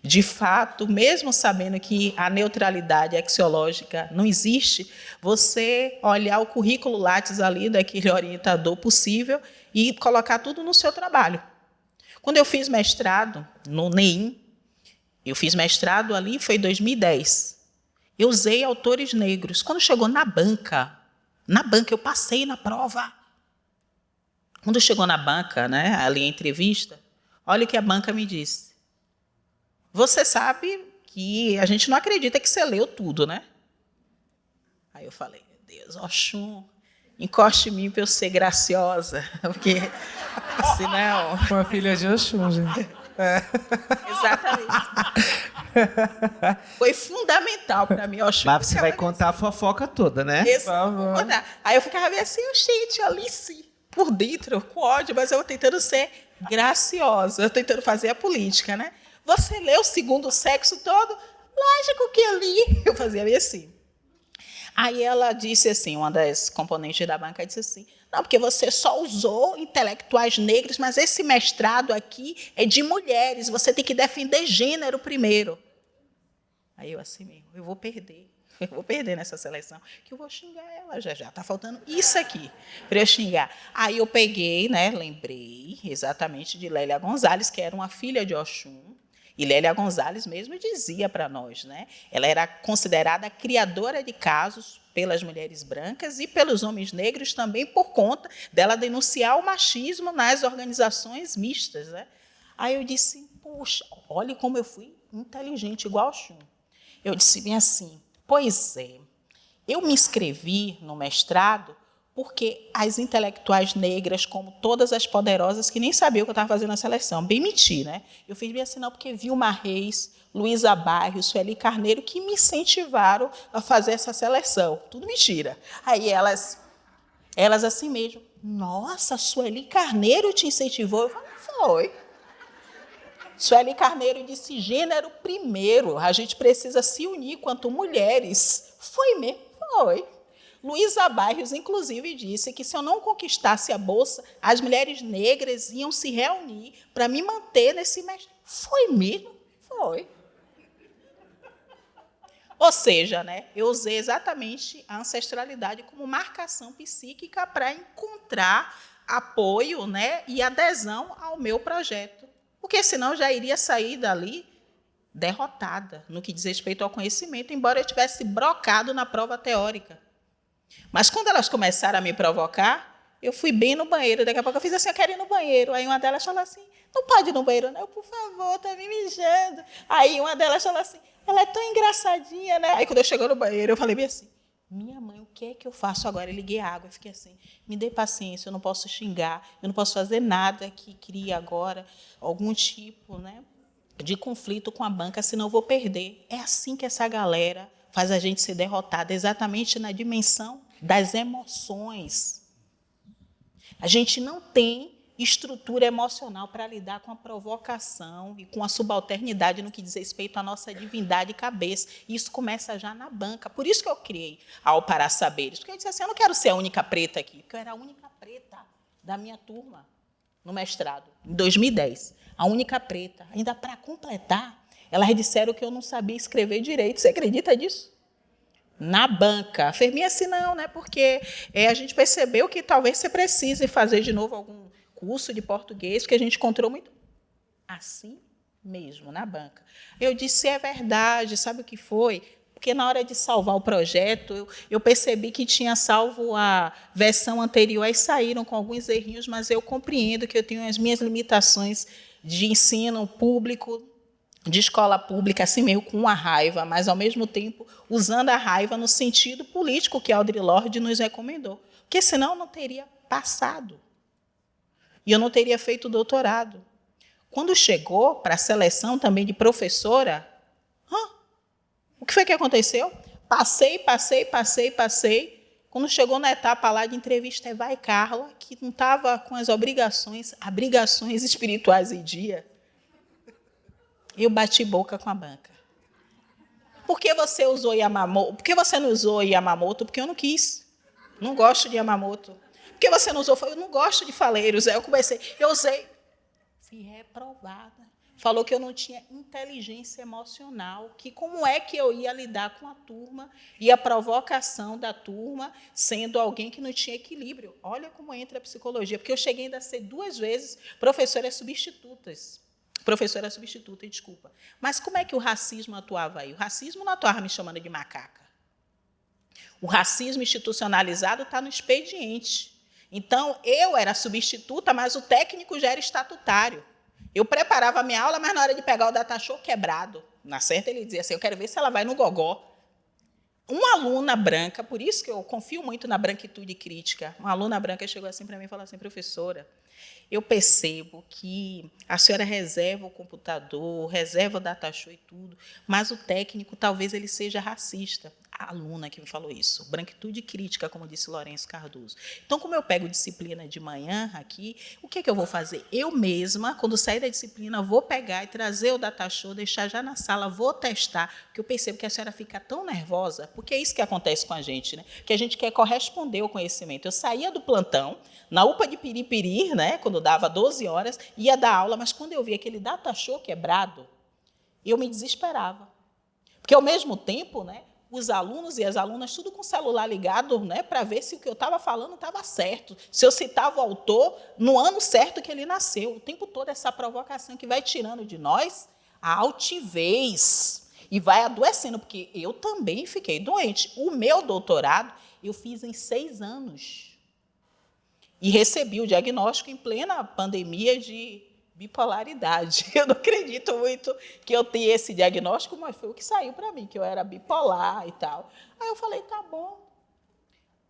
de fato, mesmo sabendo que a neutralidade axiológica não existe, você olhar o currículo Lattes ali daquele orientador possível e colocar tudo no seu trabalho. Quando eu fiz mestrado no NEIM, eu fiz mestrado ali, foi em 2010. Eu usei autores negros. Quando chegou na banca, eu passei na prova. Quando chegou na banca, né, ali a entrevista, olha o que a banca me disse. Você sabe que a gente não acredita que você leu tudo, né? Aí eu falei, meu Deus, Oxum, encoste em mim para eu ser graciosa, porque senão... Uma filha de Oxum, gente. Exatamente. Foi fundamental para mim, Oxum. Mas você vai contar a fofoca toda, né? Aí eu ficava meio assim, gente, Alice, por dentro, com ódio, mas eu tentando ser graciosa, eu tentando fazer a política, né? Você leu o Segundo Sexo todo? Lógico que eu li. Eu fazia meio assim. Aí ela disse assim, uma das componentes da banca disse assim, não, porque você só usou intelectuais negros, mas esse mestrado aqui é de mulheres, você tem que defender gênero primeiro. Aí eu assim mesmo, eu vou perder nessa seleção, que eu vou xingar ela já. Está faltando isso aqui para eu xingar. Aí eu peguei, né, lembrei exatamente de Lélia Gonzalez, que era uma filha de Oxum, e Lélia Gonzalez mesmo dizia para nós, né, ela era considerada criadora de casos pelas mulheres brancas e pelos homens negros também por conta dela denunciar o machismo nas organizações mistas, né? Aí eu disse, puxa, olha como eu fui inteligente, igual Oxum. Eu disse bem assim, pois é, eu me inscrevi no mestrado porque as intelectuais negras, como todas as poderosas, que nem sabiam que eu estava fazendo a seleção, bem mentir, né? Eu fiz bem assim, não, porque Vilma Reis, Luísa Barrios, Sueli Carneiro, que me incentivaram a fazer essa seleção. Tudo mentira. Aí elas assim mesmo, nossa, Sueli Carneiro te incentivou? Eu falei, foi. Sueli Carneiro disse, gênero primeiro, a gente precisa se unir quanto mulheres. Foi mesmo? Foi. Luísa Barrios, inclusive, disse que se eu não conquistasse a bolsa, as mulheres negras iam se reunir para me manter nesse mestrado. Foi mesmo? Foi. Ou seja, né, eu usei exatamente a ancestralidade como marcação psíquica para encontrar apoio, né, e adesão ao meu projeto. Porque senão eu já iria sair dali derrotada no que diz respeito ao conhecimento, embora eu tivesse brocado na prova teórica. Mas quando elas começaram a me provocar, eu fui bem no banheiro. Daqui a pouco eu fiz assim, eu quero ir no banheiro. Aí uma delas falou assim, não pode ir no banheiro, não, por favor, está me mijando. Aí uma delas falou assim, ela é tão engraçadinha, né? Aí quando eu chegou no banheiro, eu falei bem assim, Minha mãe, o que é que eu faço agora? Eu liguei a água e fiquei assim, me dê paciência, eu não posso xingar, eu não posso fazer nada que crie agora algum tipo, né, de conflito com a banca, senão eu vou perder. É assim que essa galera faz a gente ser derrotada, exatamente na dimensão das emoções. A gente não tem estrutura emocional para lidar com a provocação e com a subalternidade no que diz respeito à nossa divindade e cabeça. E isso começa já na banca. Por isso que eu criei a Alpará Saberes. Porque eu disse assim, eu não quero ser a única preta aqui, porque eu era a única preta da minha turma no mestrado, em 2010. A única preta. Ainda para completar, elas disseram que eu não sabia escrever direito. Você acredita disso? Na banca. A Ferminha assim, não, né? Porque a gente percebeu que talvez você precise fazer de novo algum curso de português, porque a gente encontrou muito assim mesmo, na banca. Eu disse, é verdade, sabe o que foi? Porque na hora de salvar o projeto, eu percebi que tinha salvo a versão anterior, aí saíram com alguns errinhos, mas eu compreendo que eu tenho as minhas limitações de ensino público, de escola pública, assim meio com uma raiva, mas, ao mesmo tempo, usando a raiva no sentido político que Audre Lorde nos recomendou. Porque, senão, eu não teria passado. E eu não teria feito doutorado. Quando chegou para a seleção também de professora, o que foi que aconteceu? Passei. Quando chegou na etapa lá de entrevista, vai Carla, que não estava com as obrigações espirituais em dia. Eu bati boca com a banca. Por que você usou Yamamoto? Por que você não usou Yamamoto? Porque eu não quis. Não gosto de Yamamoto. Por que você não usou? Eu não gosto de faleiros. Aí eu usei. Fui reprovada. Falou que eu não tinha inteligência emocional, que como é que eu ia lidar com a turma e a provocação da turma sendo alguém que não tinha equilíbrio. Olha como entra a psicologia, porque eu cheguei ainda a ser 2 vezes professora substituta, desculpa. Mas como é que o racismo atuava aí? O racismo não atuava me chamando de macaca. O racismo institucionalizado está no expediente. Então, eu era substituta, mas o técnico já era estatutário. Eu preparava a minha aula, mas na hora de pegar o datashow quebrado, na certa ele dizia assim, eu quero ver se ela vai no gogó. Uma aluna branca, por isso que eu confio muito na branquitude crítica, uma aluna branca chegou assim para mim e falou assim, professora, eu percebo que a senhora reserva o computador, reserva o datashow e tudo, mas o técnico talvez ele seja racista. A aluna que me falou isso, branquitude crítica, como disse Lourenço Cardoso. Então, como eu pego disciplina de manhã aqui, o que é que eu vou fazer? Eu mesma, quando sair da disciplina, vou pegar e trazer o datashow, deixar já na sala, vou testar, porque eu percebo que a senhora fica tão nervosa, porque é isso que acontece com a gente, né? Que a gente quer corresponder ao conhecimento. Eu saía do plantão, na UPA de Piripiri, né, quando dava 12 horas, ia dar aula, mas quando eu via aquele datashow quebrado, eu me desesperava. Porque, ao mesmo tempo, né, os alunos e as alunas, tudo com o celular ligado, né, para ver se o que eu estava falando estava certo, se eu citava o autor no ano certo que ele nasceu. O tempo todo essa provocação que vai tirando de nós a altivez e vai adoecendo, porque eu também fiquei doente. O meu doutorado eu fiz em 6 anos e recebi o diagnóstico em plena pandemia de bipolaridade. Eu não acredito muito que eu tenha esse diagnóstico, mas foi o que saiu para mim, que eu era bipolar e tal. Aí eu falei, tá bom.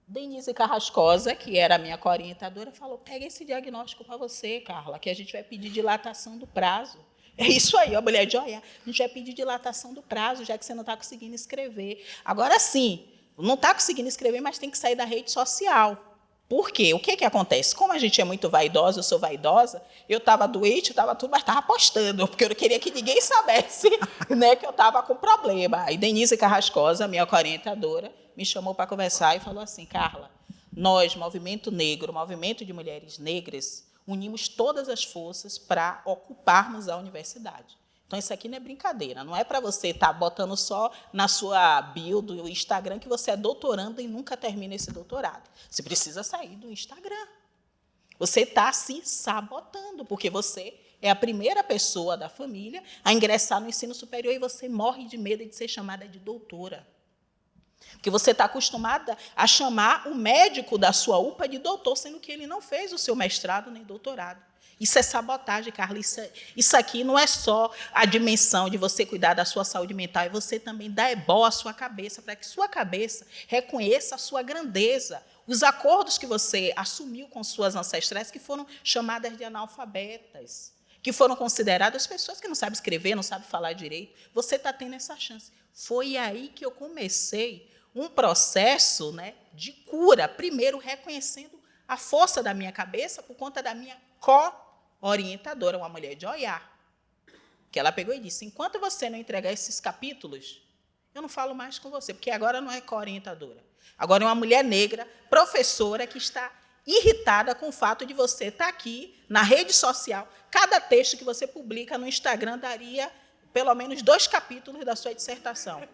Denise Carrascosa, que era a minha co-orientadora, falou, pega esse diagnóstico para você, Carla, que a gente vai pedir dilatação do prazo. É isso aí, a mulher de olha, a gente vai pedir dilatação do prazo, já que você não está conseguindo escrever. Agora sim, não está conseguindo escrever, mas tem que sair da rede social. Por quê? O que acontece? Como a gente é muito vaidosa, eu sou vaidosa, eu estava doente, eu estava tudo, mas estava postando, porque eu não queria que ninguém soubesse, né, que eu estava com problema. Aí Denise Carrascosa, minha orientadora, me chamou para conversar e falou assim, Carla, nós, Movimento Negro, Movimento de Mulheres Negras, unimos todas as forças para ocuparmos a universidade. Então, isso aqui não é brincadeira, não é para você estar botando só na sua bio do Instagram que você é doutorando e nunca termina esse doutorado. Você precisa sair do Instagram. Você está se sabotando, porque você é a primeira pessoa da família a ingressar no ensino superior e você morre de medo de ser chamada de doutora. Porque você está acostumada a chamar o médico da sua UPA de doutor, sendo que ele não fez o seu mestrado nem doutorado. Isso é sabotagem, Carla. Isso aqui não é só a dimensão de você cuidar da sua saúde mental, é você também dar ebó à sua cabeça, para que sua cabeça reconheça a sua grandeza, os acordos que você assumiu com suas ancestrais, que foram chamadas de analfabetas, que foram consideradas pessoas que não sabem escrever, não sabem falar direito. Você está tendo essa chance. Foi aí que eu comecei um processo, né, de cura, primeiro reconhecendo a força da minha cabeça por conta da minha co-orientadora, uma mulher de Oiá, que ela pegou e disse, enquanto você não entregar esses capítulos, eu não falo mais com você, porque agora não é co-orientadora. Agora é uma mulher negra, professora, que está irritada com o fato de você estar aqui na rede social. Cada texto que você publica no Instagram daria pelo menos 2 capítulos da sua dissertação.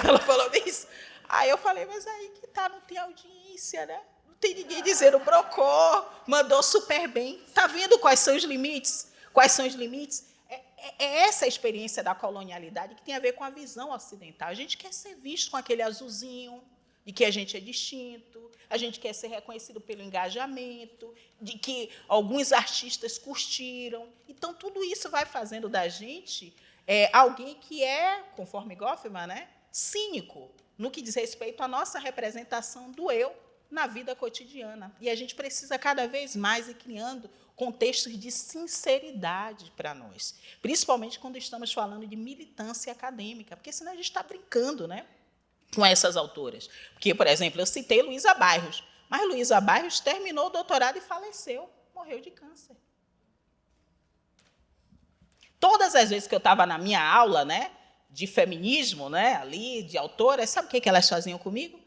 Ela falou isso. Aí eu falei, mas aí que tá, não tem audiência, né? Não tem ninguém dizendo, o Procó mandou super bem. Está vendo quais são os limites? Quais são os limites? É essa a experiência da colonialidade que tem a ver com a visão ocidental. A gente quer ser visto com aquele azulzinho, de que a gente é distinto, a gente quer ser reconhecido pelo engajamento, de que alguns artistas curtiram. Então, tudo isso vai fazendo da gente alguém que é, conforme Goffman, né, cínico, no que diz respeito à nossa representação do eu na vida cotidiana. E a gente precisa cada vez mais ir criando contextos de sinceridade para nós, principalmente quando estamos falando de militância acadêmica, porque senão a gente está brincando, né, com essas autoras. Porque, por exemplo, eu citei Luísa Bairros, mas Luísa Bairros terminou o doutorado e faleceu, morreu de câncer. Todas as vezes que eu estava na minha aula, né, de feminismo, né, ali, de autoras, sabe o que elas faziam comigo?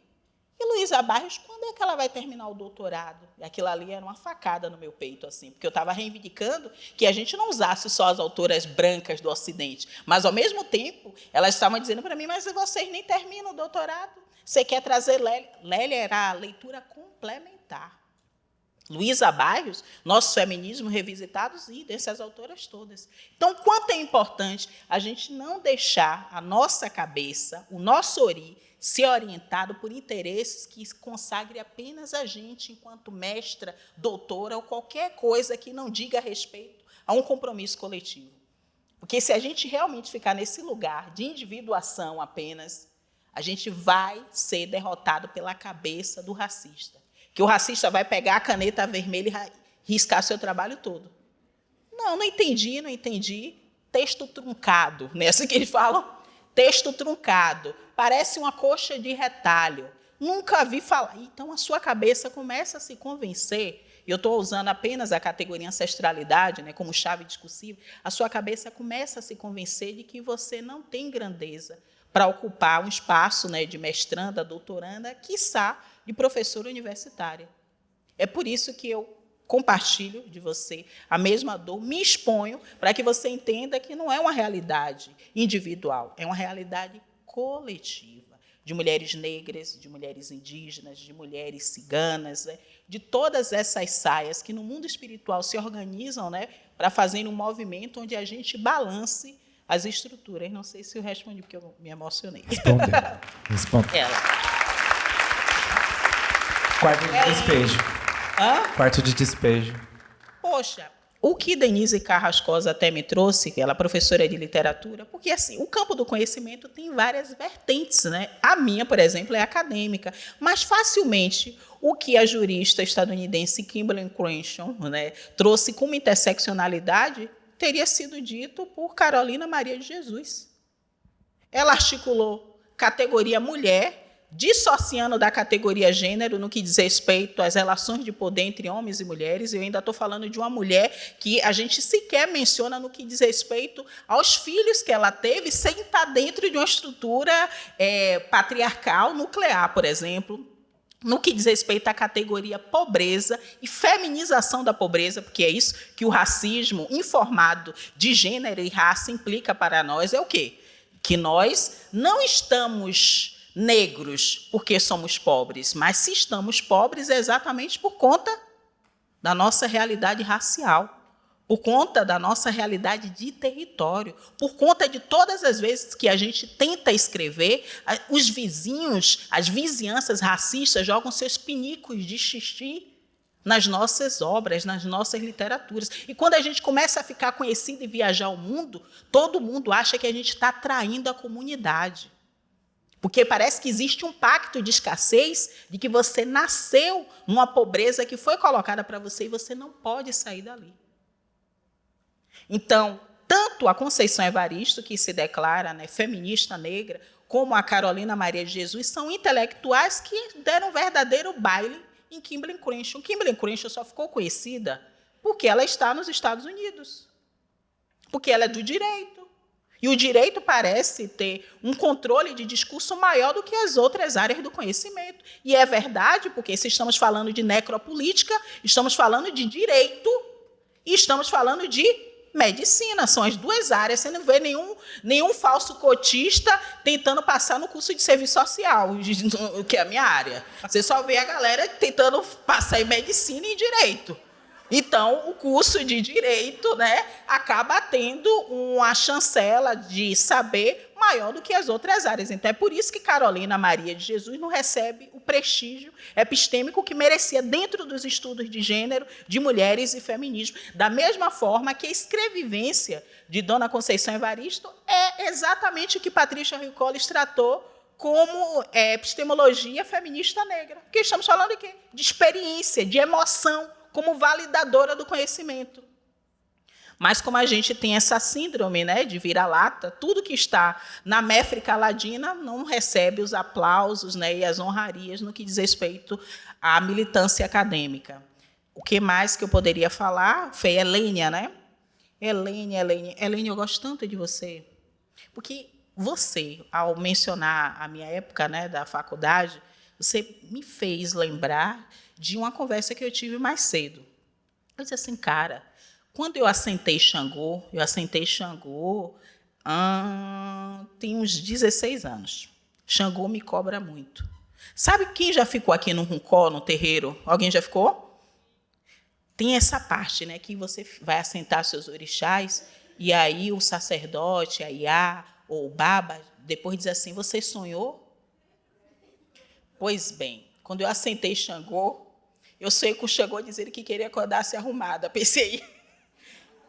E Luísa Bairros, quando é que ela vai terminar o doutorado? E aquilo ali era uma facada no meu peito, assim, porque eu estava reivindicando que a gente não usasse só as autoras brancas do Ocidente, mas, ao mesmo tempo, elas estavam dizendo para mim, mas vocês nem terminam o doutorado. Você quer trazer Lélia? Lélia era a leitura complementar. Luísa Bairros, Nosso Feminismo Revisitados, e dessas autoras todas. Então, quanto é importante a gente não deixar a nossa cabeça, o nosso ori, ser orientado por interesses que consagre apenas a gente, enquanto mestra, doutora, ou qualquer coisa que não diga respeito a um compromisso coletivo. Porque se a gente realmente ficar nesse lugar de individuação apenas, a gente vai ser derrotado pela cabeça do racista. Que o racista vai pegar a caneta vermelha e riscar seu trabalho todo. Não entendi. Texto truncado, né? Assim que eles falam, texto truncado. Parece uma coxa de retalho. Nunca vi falar. Então, a sua cabeça começa a se convencer, e eu estou usando apenas a categoria ancestralidade, né, como chave discursiva, a sua cabeça começa a se convencer de que você não tem grandeza para ocupar um espaço, né, de mestranda, doutoranda, quiçá de professora universitária. É por isso que eu compartilho de você a mesma dor, me exponho para que você entenda que não é uma realidade individual, é uma realidade coletiva, de mulheres negras, de mulheres indígenas, de mulheres ciganas, né, de todas essas saias que no mundo espiritual se organizam, né, para fazer um movimento onde a gente balance as estruturas. Não sei se eu respondi, porque eu me emocionei. Respondeu. Ela. Quarto de despejo. Quarto de despejo. Poxa, o que Denise Carrascosa até me trouxe, que ela é professora de literatura, porque assim, o campo do conhecimento tem várias vertentes, né? A minha, por exemplo, é acadêmica, mas facilmente o que a jurista estadunidense Kimberly Crenshaw, né, trouxe como interseccionalidade teria sido dito por Carolina Maria de Jesus. Ela articulou categoria mulher, dissociando da categoria gênero no que diz respeito às relações de poder entre homens e mulheres. Eu ainda estou falando de uma mulher que a gente sequer menciona no que diz respeito aos filhos que ela teve sem estar dentro de uma estrutura patriarcal nuclear, por exemplo, no que diz respeito à categoria pobreza e feminização da pobreza, porque é isso que o racismo informado de gênero e raça implica para nós, é o quê? Que nós não estamos negros porque somos pobres, mas se estamos pobres é exatamente por conta da nossa realidade racial, por conta da nossa realidade de território, por conta de todas as vezes que a gente tenta escrever, os vizinhos, as vizinhanças racistas jogam seus pinicos de xixi nas nossas obras, nas nossas literaturas. E quando a gente começa a ficar conhecido e viajar o mundo, todo mundo acha que a gente está traindo a comunidade. Porque parece que existe um pacto de escassez, de que você nasceu numa pobreza que foi colocada para você e você não pode sair dali. Então, tanto a Conceição Evaristo, que se declara, né, feminista negra, como a Carolina Maria de Jesus, são intelectuais que deram um verdadeiro baile em Kimberlé Crenshaw. Kimberlé Crenshaw só ficou conhecida porque ela está nos Estados Unidos, porque ela é do direito. E o direito parece ter um controle de discurso maior do que as outras áreas do conhecimento. E é verdade, porque se estamos falando de necropolítica, estamos falando de direito e estamos falando de medicina. São as duas áreas. Você não vê nenhum falso cotista tentando passar no curso de serviço social, que é a minha área. Você só vê a galera tentando passar em medicina e em direito. Então, o curso de direito, né, acaba tendo uma chancela de saber maior do que as outras áreas. Então, é por isso que Carolina Maria de Jesus não recebe o prestígio epistêmico que merecia dentro dos estudos de gênero, de mulheres e feminismo. Da mesma forma que a escrevivência de Dona Conceição Evaristo é exatamente o que Patrícia Hill Collins tratou como epistemologia feminista negra. Porque estamos falando de quê? De experiência, de emoção, como validadora do conhecimento. Mas como a gente tem essa síndrome, né, de vira-lata, tudo que está na Méfrica Ladina não recebe os aplausos, né, e as honrarias no que diz respeito à militância acadêmica. O que mais que eu poderia falar? Foi Helênia, né? Helênia, eu gosto tanto de você. Porque você, ao mencionar a minha época, né, da faculdade, você me fez lembrar de uma conversa que eu tive mais cedo. Eu disse assim, cara, quando eu assentei Xangô, tem uns 16 anos. Xangô me cobra muito. Sabe quem já ficou aqui no Runcó, no terreiro? Alguém já ficou? Tem essa parte, né, que você vai assentar seus orixás, e aí o sacerdote, a Iá, ou o Baba, depois diz assim, você sonhou? Pois bem, quando eu assentei Xangô, eu sonhei com o Xangô dizendo que queria que eu andasse arrumada. Pensei,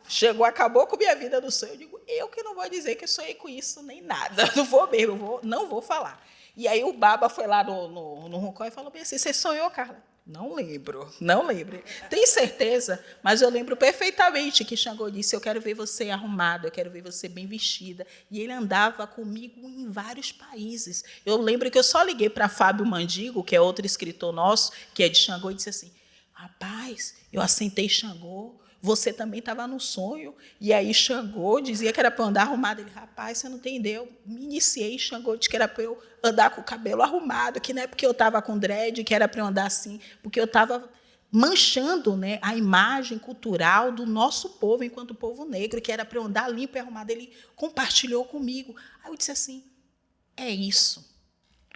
Xangô acabou com a minha vida do sonho. Eu digo, eu que não vou dizer que eu sonhei com isso, nem nada. Não vou mesmo, não vou falar. E aí o Baba foi lá no Runcó e falou bem assim, você sonhou, Carla? Não lembro. Tenho certeza, mas eu lembro perfeitamente que Xangô disse, eu quero ver você arrumada, eu quero ver você bem vestida. E ele andava comigo em vários países. Eu lembro que eu só liguei para Fábio Mandigo, que é outro escritor nosso, que é de Xangô, e disse assim, rapaz, eu assentei Xangô, você também estava no sonho. E aí Xangô dizia que era para eu andar arrumada. Ele, rapaz, você não entendeu. Eu me iniciei, Xangô disse que era para eu andar com o cabelo arrumado, que não é porque eu estava com dread, que era para eu andar assim, porque eu estava manchando, né, a imagem cultural do nosso povo, enquanto povo negro, que era para eu andar limpo e arrumado. Ele compartilhou comigo. Aí eu disse assim, é isso.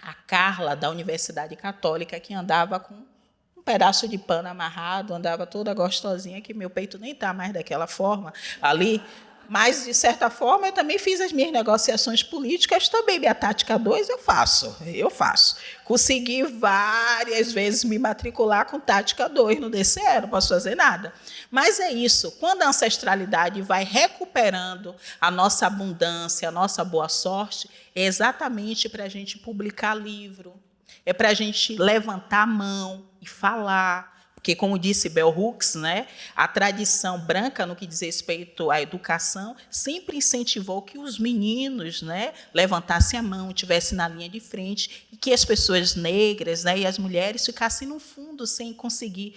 A Carla, da Universidade Católica, que andava com um pedaço de pano amarrado, andava toda gostosinha, que meu peito nem está mais daquela forma ali, mas, de certa forma, eu também fiz as minhas negociações políticas, também minha tática 2 eu faço. Consegui várias vezes me matricular com tática 2 no DCE, não posso fazer nada. Mas é isso, quando a ancestralidade vai recuperando a nossa abundância, a nossa boa sorte, é exatamente para a gente publicar livro, é para a gente levantar a mão e falar, porque, como disse Bell Hooks, né, a tradição branca, no que diz respeito à educação, sempre incentivou que os meninos, né, levantassem a mão, estivessem na linha de frente, e que as pessoas negras, né, e as mulheres ficassem no fundo, sem conseguir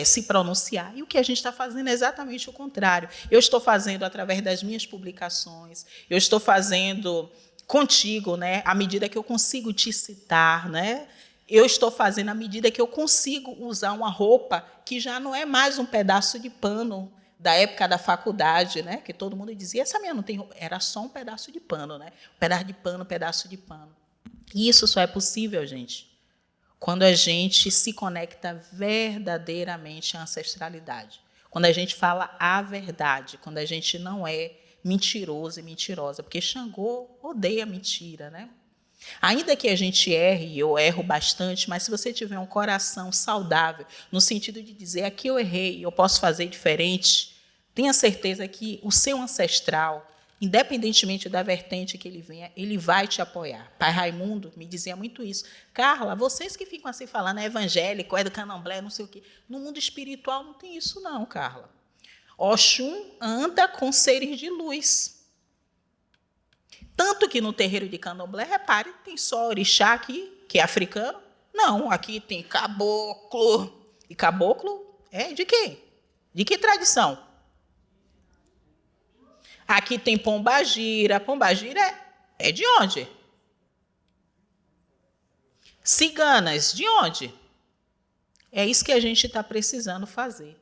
se pronunciar. E o que a gente está fazendo é exatamente o contrário. Eu estou fazendo através das minhas publicações, eu estou fazendo contigo, né, à medida que eu consigo te citar, né, eu estou fazendo à medida que eu consigo usar uma roupa que já não é mais um pedaço de pano da época da faculdade, né? Que todo mundo dizia, essa minha não tem roupa. Era só um pedaço de pano, né? Pedaço de pano. E isso só é possível, gente, quando a gente se conecta verdadeiramente à ancestralidade. Quando a gente fala a verdade, quando a gente não é mentiroso e mentirosa. Porque Xangô odeia mentira, né? Ainda que a gente erre, e eu erro bastante, mas se você tiver um coração saudável, no sentido de dizer, aqui eu errei, eu posso fazer diferente, tenha certeza que o seu ancestral, independentemente da vertente que ele venha, ele vai te apoiar. Pai Raimundo me dizia muito isso. Carla, vocês que ficam assim falando, é evangélico, é do candomblé, não sei o quê. No mundo espiritual não tem isso não, Carla. Oxum anda com seres de luz. Tanto que no terreiro de candomblé, repare, tem só orixá aqui, que é africano. Não, aqui tem caboclo. E caboclo é de quem? De que tradição? Aqui tem pombagira. Pombagira é de onde? Ciganas, de onde? É isso que a gente está precisando fazer.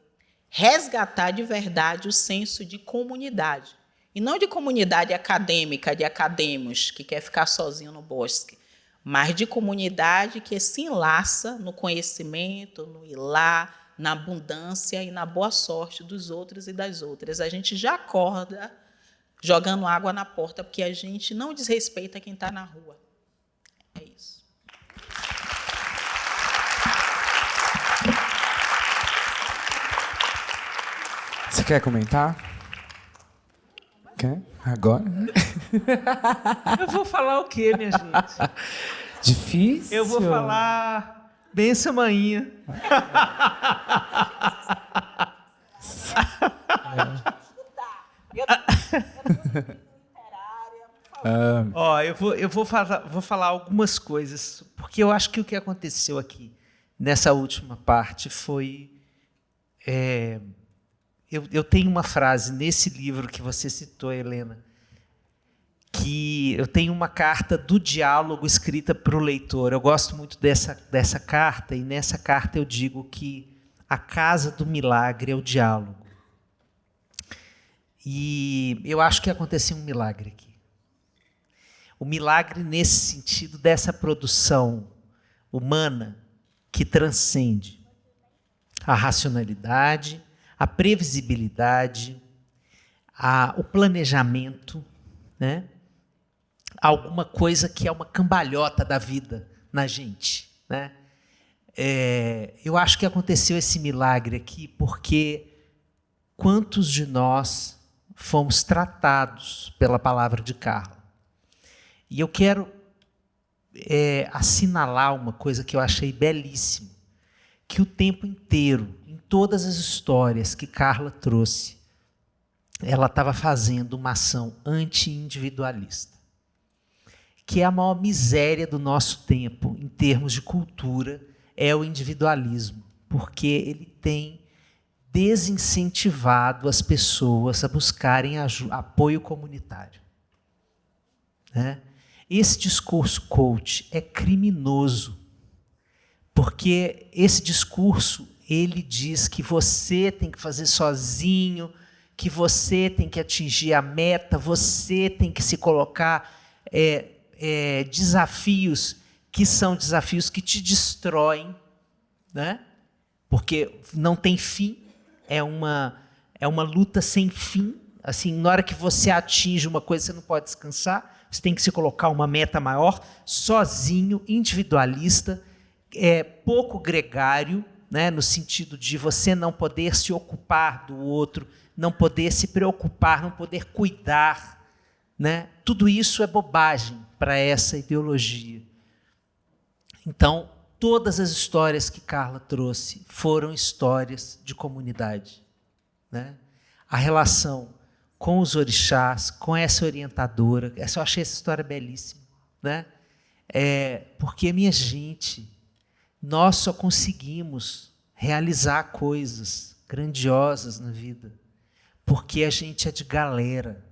Resgatar de verdade o senso de comunidade. E não de comunidade acadêmica, de academos, que quer ficar sozinho no bosque, mas de comunidade que se enlaça no conhecimento, no ir lá, na abundância e na boa sorte dos outros e das outras. A gente já acorda jogando água na porta, porque a gente não desrespeita quem está na rua. É isso. Você quer comentar? Quer? Agora? Eu vou falar o quê, minha gente? Difícil? Eu vou falar benção, maninha. Ó, eu vou falar algumas coisas, porque eu acho que o que aconteceu aqui nessa última parte foi... Eu tenho uma frase nesse livro que você citou, Helena, que eu tenho uma carta do diálogo escrita para o leitor. Eu gosto muito dessa carta, e nessa carta eu digo que a casa do milagre é o diálogo. E eu acho que aconteceu um milagre aqui. O milagre nesse sentido dessa produção humana que transcende a racionalidade, a previsibilidade, o planejamento, né? Alguma coisa que é uma cambalhota da vida na gente, né? Eu acho que aconteceu esse milagre aqui porque quantos de nós fomos tratados pela palavra de Carla? E eu quero assinalar uma coisa que eu achei belíssima, que o tempo inteiro, em todas as histórias que Carla trouxe, ela estava fazendo uma ação anti-individualista, que é a maior miséria do nosso tempo, em termos de cultura, é o individualismo, porque ele tem desincentivado as pessoas a buscarem apoio comunitário, né? Esse discurso coach é criminoso, porque esse discurso, ele diz que você tem que fazer sozinho, que você tem que atingir a meta, você tem que se colocar desafios que são desafios que te destroem, né? Porque não tem fim, é uma luta sem fim. Assim, na hora que você atinge uma coisa, você não pode descansar, você tem que se colocar uma meta maior, sozinho, individualista, pouco gregário, né, no sentido de você não poder se ocupar do outro, não poder se preocupar, não poder cuidar, né? Tudo isso é bobagem para essa ideologia. Então, todas as histórias que Carla trouxe foram histórias de comunidade, né? A relação com os orixás, com essa orientadora, eu achei essa história belíssima, né? Porque, minha gente, nós só conseguimos realizar coisas grandiosas na vida porque a gente é de galera.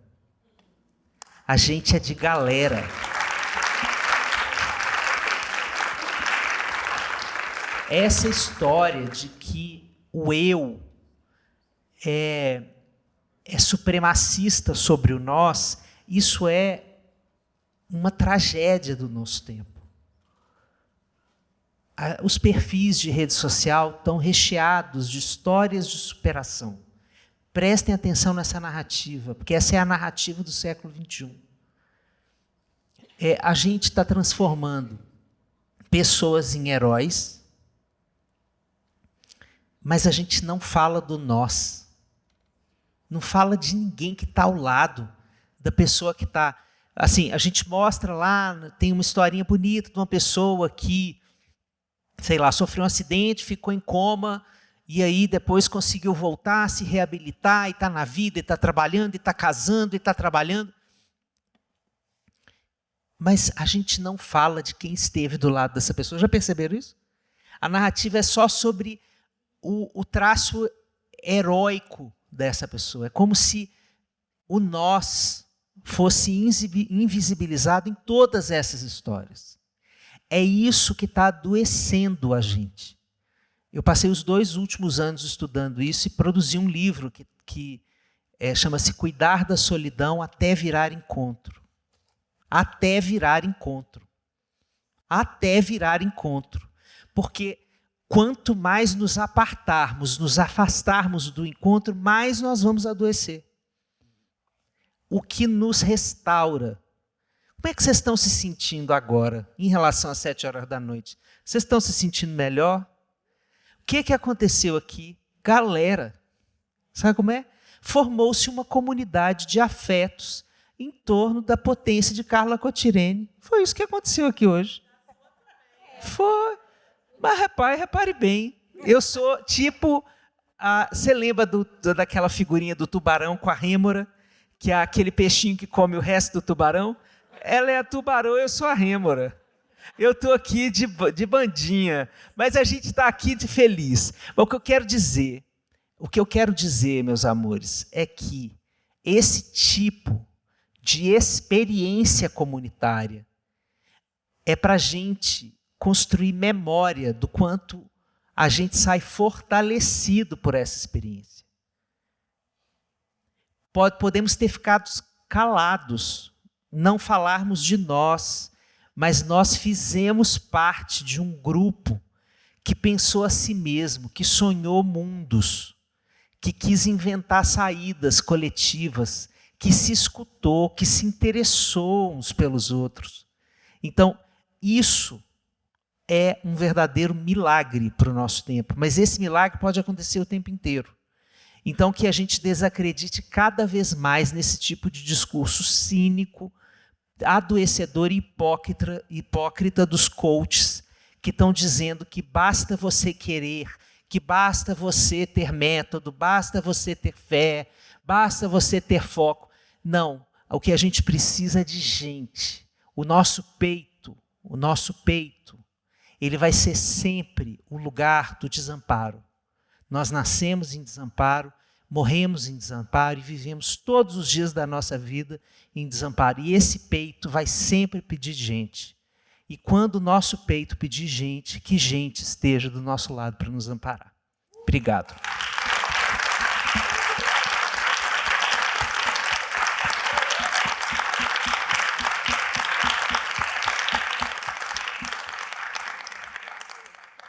A gente é de galera. Essa história de que o eu é supremacista sobre o nós, isso é uma tragédia do nosso tempo. Os perfis de rede social estão recheados de histórias de superação. Prestem atenção nessa narrativa, porque essa é a narrativa do século XXI. a gente está transformando pessoas em heróis, mas a gente não fala do nós. Não fala de ninguém que está ao lado da pessoa que está... Assim, a gente mostra lá, tem uma historinha bonita de uma pessoa que, sei lá, sofreu um acidente, ficou em coma, e aí depois conseguiu voltar, se reabilitar, e está na vida, e está trabalhando, e está casando, e está trabalhando. Mas a gente não fala de quem esteve do lado dessa pessoa. Já perceberam isso? A narrativa é só sobre o traço heróico dessa pessoa. É como se o nós fosse invisibilizado em todas essas histórias. É isso que está adoecendo a gente. Eu passei os 2 últimos anos estudando isso e produzi um livro que chama-se Cuidar da Solidão até Virar Encontro. Até virar encontro. Até virar encontro. Porque quanto mais nos apartarmos, nos afastarmos do encontro, mais nós vamos adoecer. O que nos restaura. Como é que vocês estão se sentindo agora, em relação às 7 horas da noite? Vocês estão se sentindo melhor? O que aconteceu aqui? Galera, sabe como é? Formou-se uma comunidade de afetos em torno da potência de Carla Cotirene. Foi isso que aconteceu aqui hoje. Foi. Mas repare bem, eu sou tipo... Você lembra daquela figurinha do tubarão com a rêmora? Que é aquele peixinho que come o resto do tubarão? Ela é a tubarão, eu sou a rêmora. Eu estou aqui de bandinha, mas a gente está aqui de feliz. Mas o que eu quero dizer, meus amores, é que esse tipo de experiência comunitária é para a gente construir memória do quanto a gente sai fortalecido por essa experiência. Podemos ter ficado calados, não falarmos de nós, mas nós fizemos parte de um grupo que pensou a si mesmo, que sonhou mundos, que quis inventar saídas coletivas, que se escutou, que se interessou uns pelos outros. Então, isso é um verdadeiro milagre para o nosso tempo, mas esse milagre pode acontecer o tempo inteiro. Então, que a gente desacredite cada vez mais nesse tipo de discurso cínico, adoecedor e hipócrita dos coaches que estão dizendo que basta você querer, que basta você ter método, basta você ter fé, basta você ter foco. Não, o que a gente precisa é de gente. O nosso peito, ele vai ser sempre o lugar do desamparo. Nós nascemos em desamparo, morremos em desamparo e vivemos todos os dias da nossa vida em desamparo. E esse peito vai sempre pedir gente. E quando o nosso peito pedir gente, que gente esteja do nosso lado para nos amparar. Obrigado.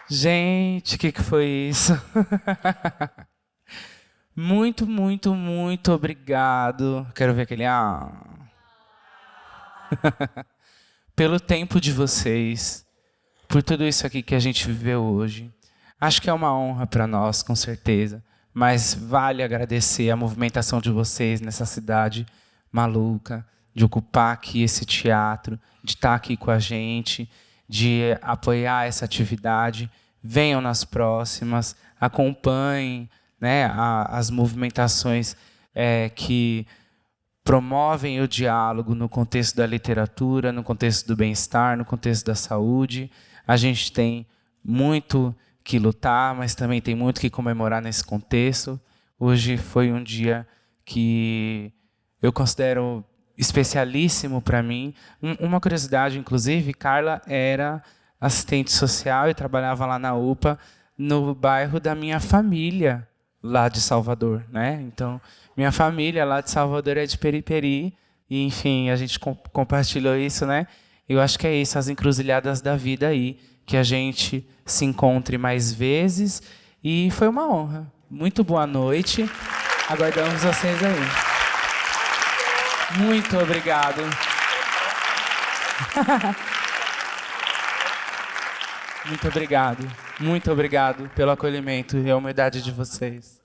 Gente, o que foi isso? Muito, muito, muito obrigado. Quero ver aquele... Pelo tempo de vocês, por tudo isso aqui que a gente viveu hoje. Acho que é uma honra para nós, com certeza. Mas vale agradecer a movimentação de vocês nessa cidade maluca, de ocupar aqui esse teatro, de estar aqui com a gente, de apoiar essa atividade. Venham nas próximas, acompanhem, né, as movimentações que promovem o diálogo no contexto da literatura, no contexto do bem-estar, no contexto da saúde. A gente tem muito que lutar, mas também tem muito que comemorar nesse contexto. Hoje foi um dia que eu considero especialíssimo para mim. Uma curiosidade, inclusive, Carla era assistente social e trabalhava lá na UPA, no bairro da minha família, lá de Salvador, né? Então, minha família lá de Salvador é de Periperi, e, enfim, a gente compartilhou isso, né? Eu acho que é isso, as encruzilhadas da vida aí, que a gente se encontre mais vezes, e foi uma honra. Muito boa noite, aguardamos vocês aí. Muito obrigado. Muito obrigado pelo acolhimento e a humildade de vocês.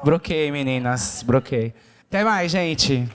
Broquei, meninas, broquei. Até mais, gente.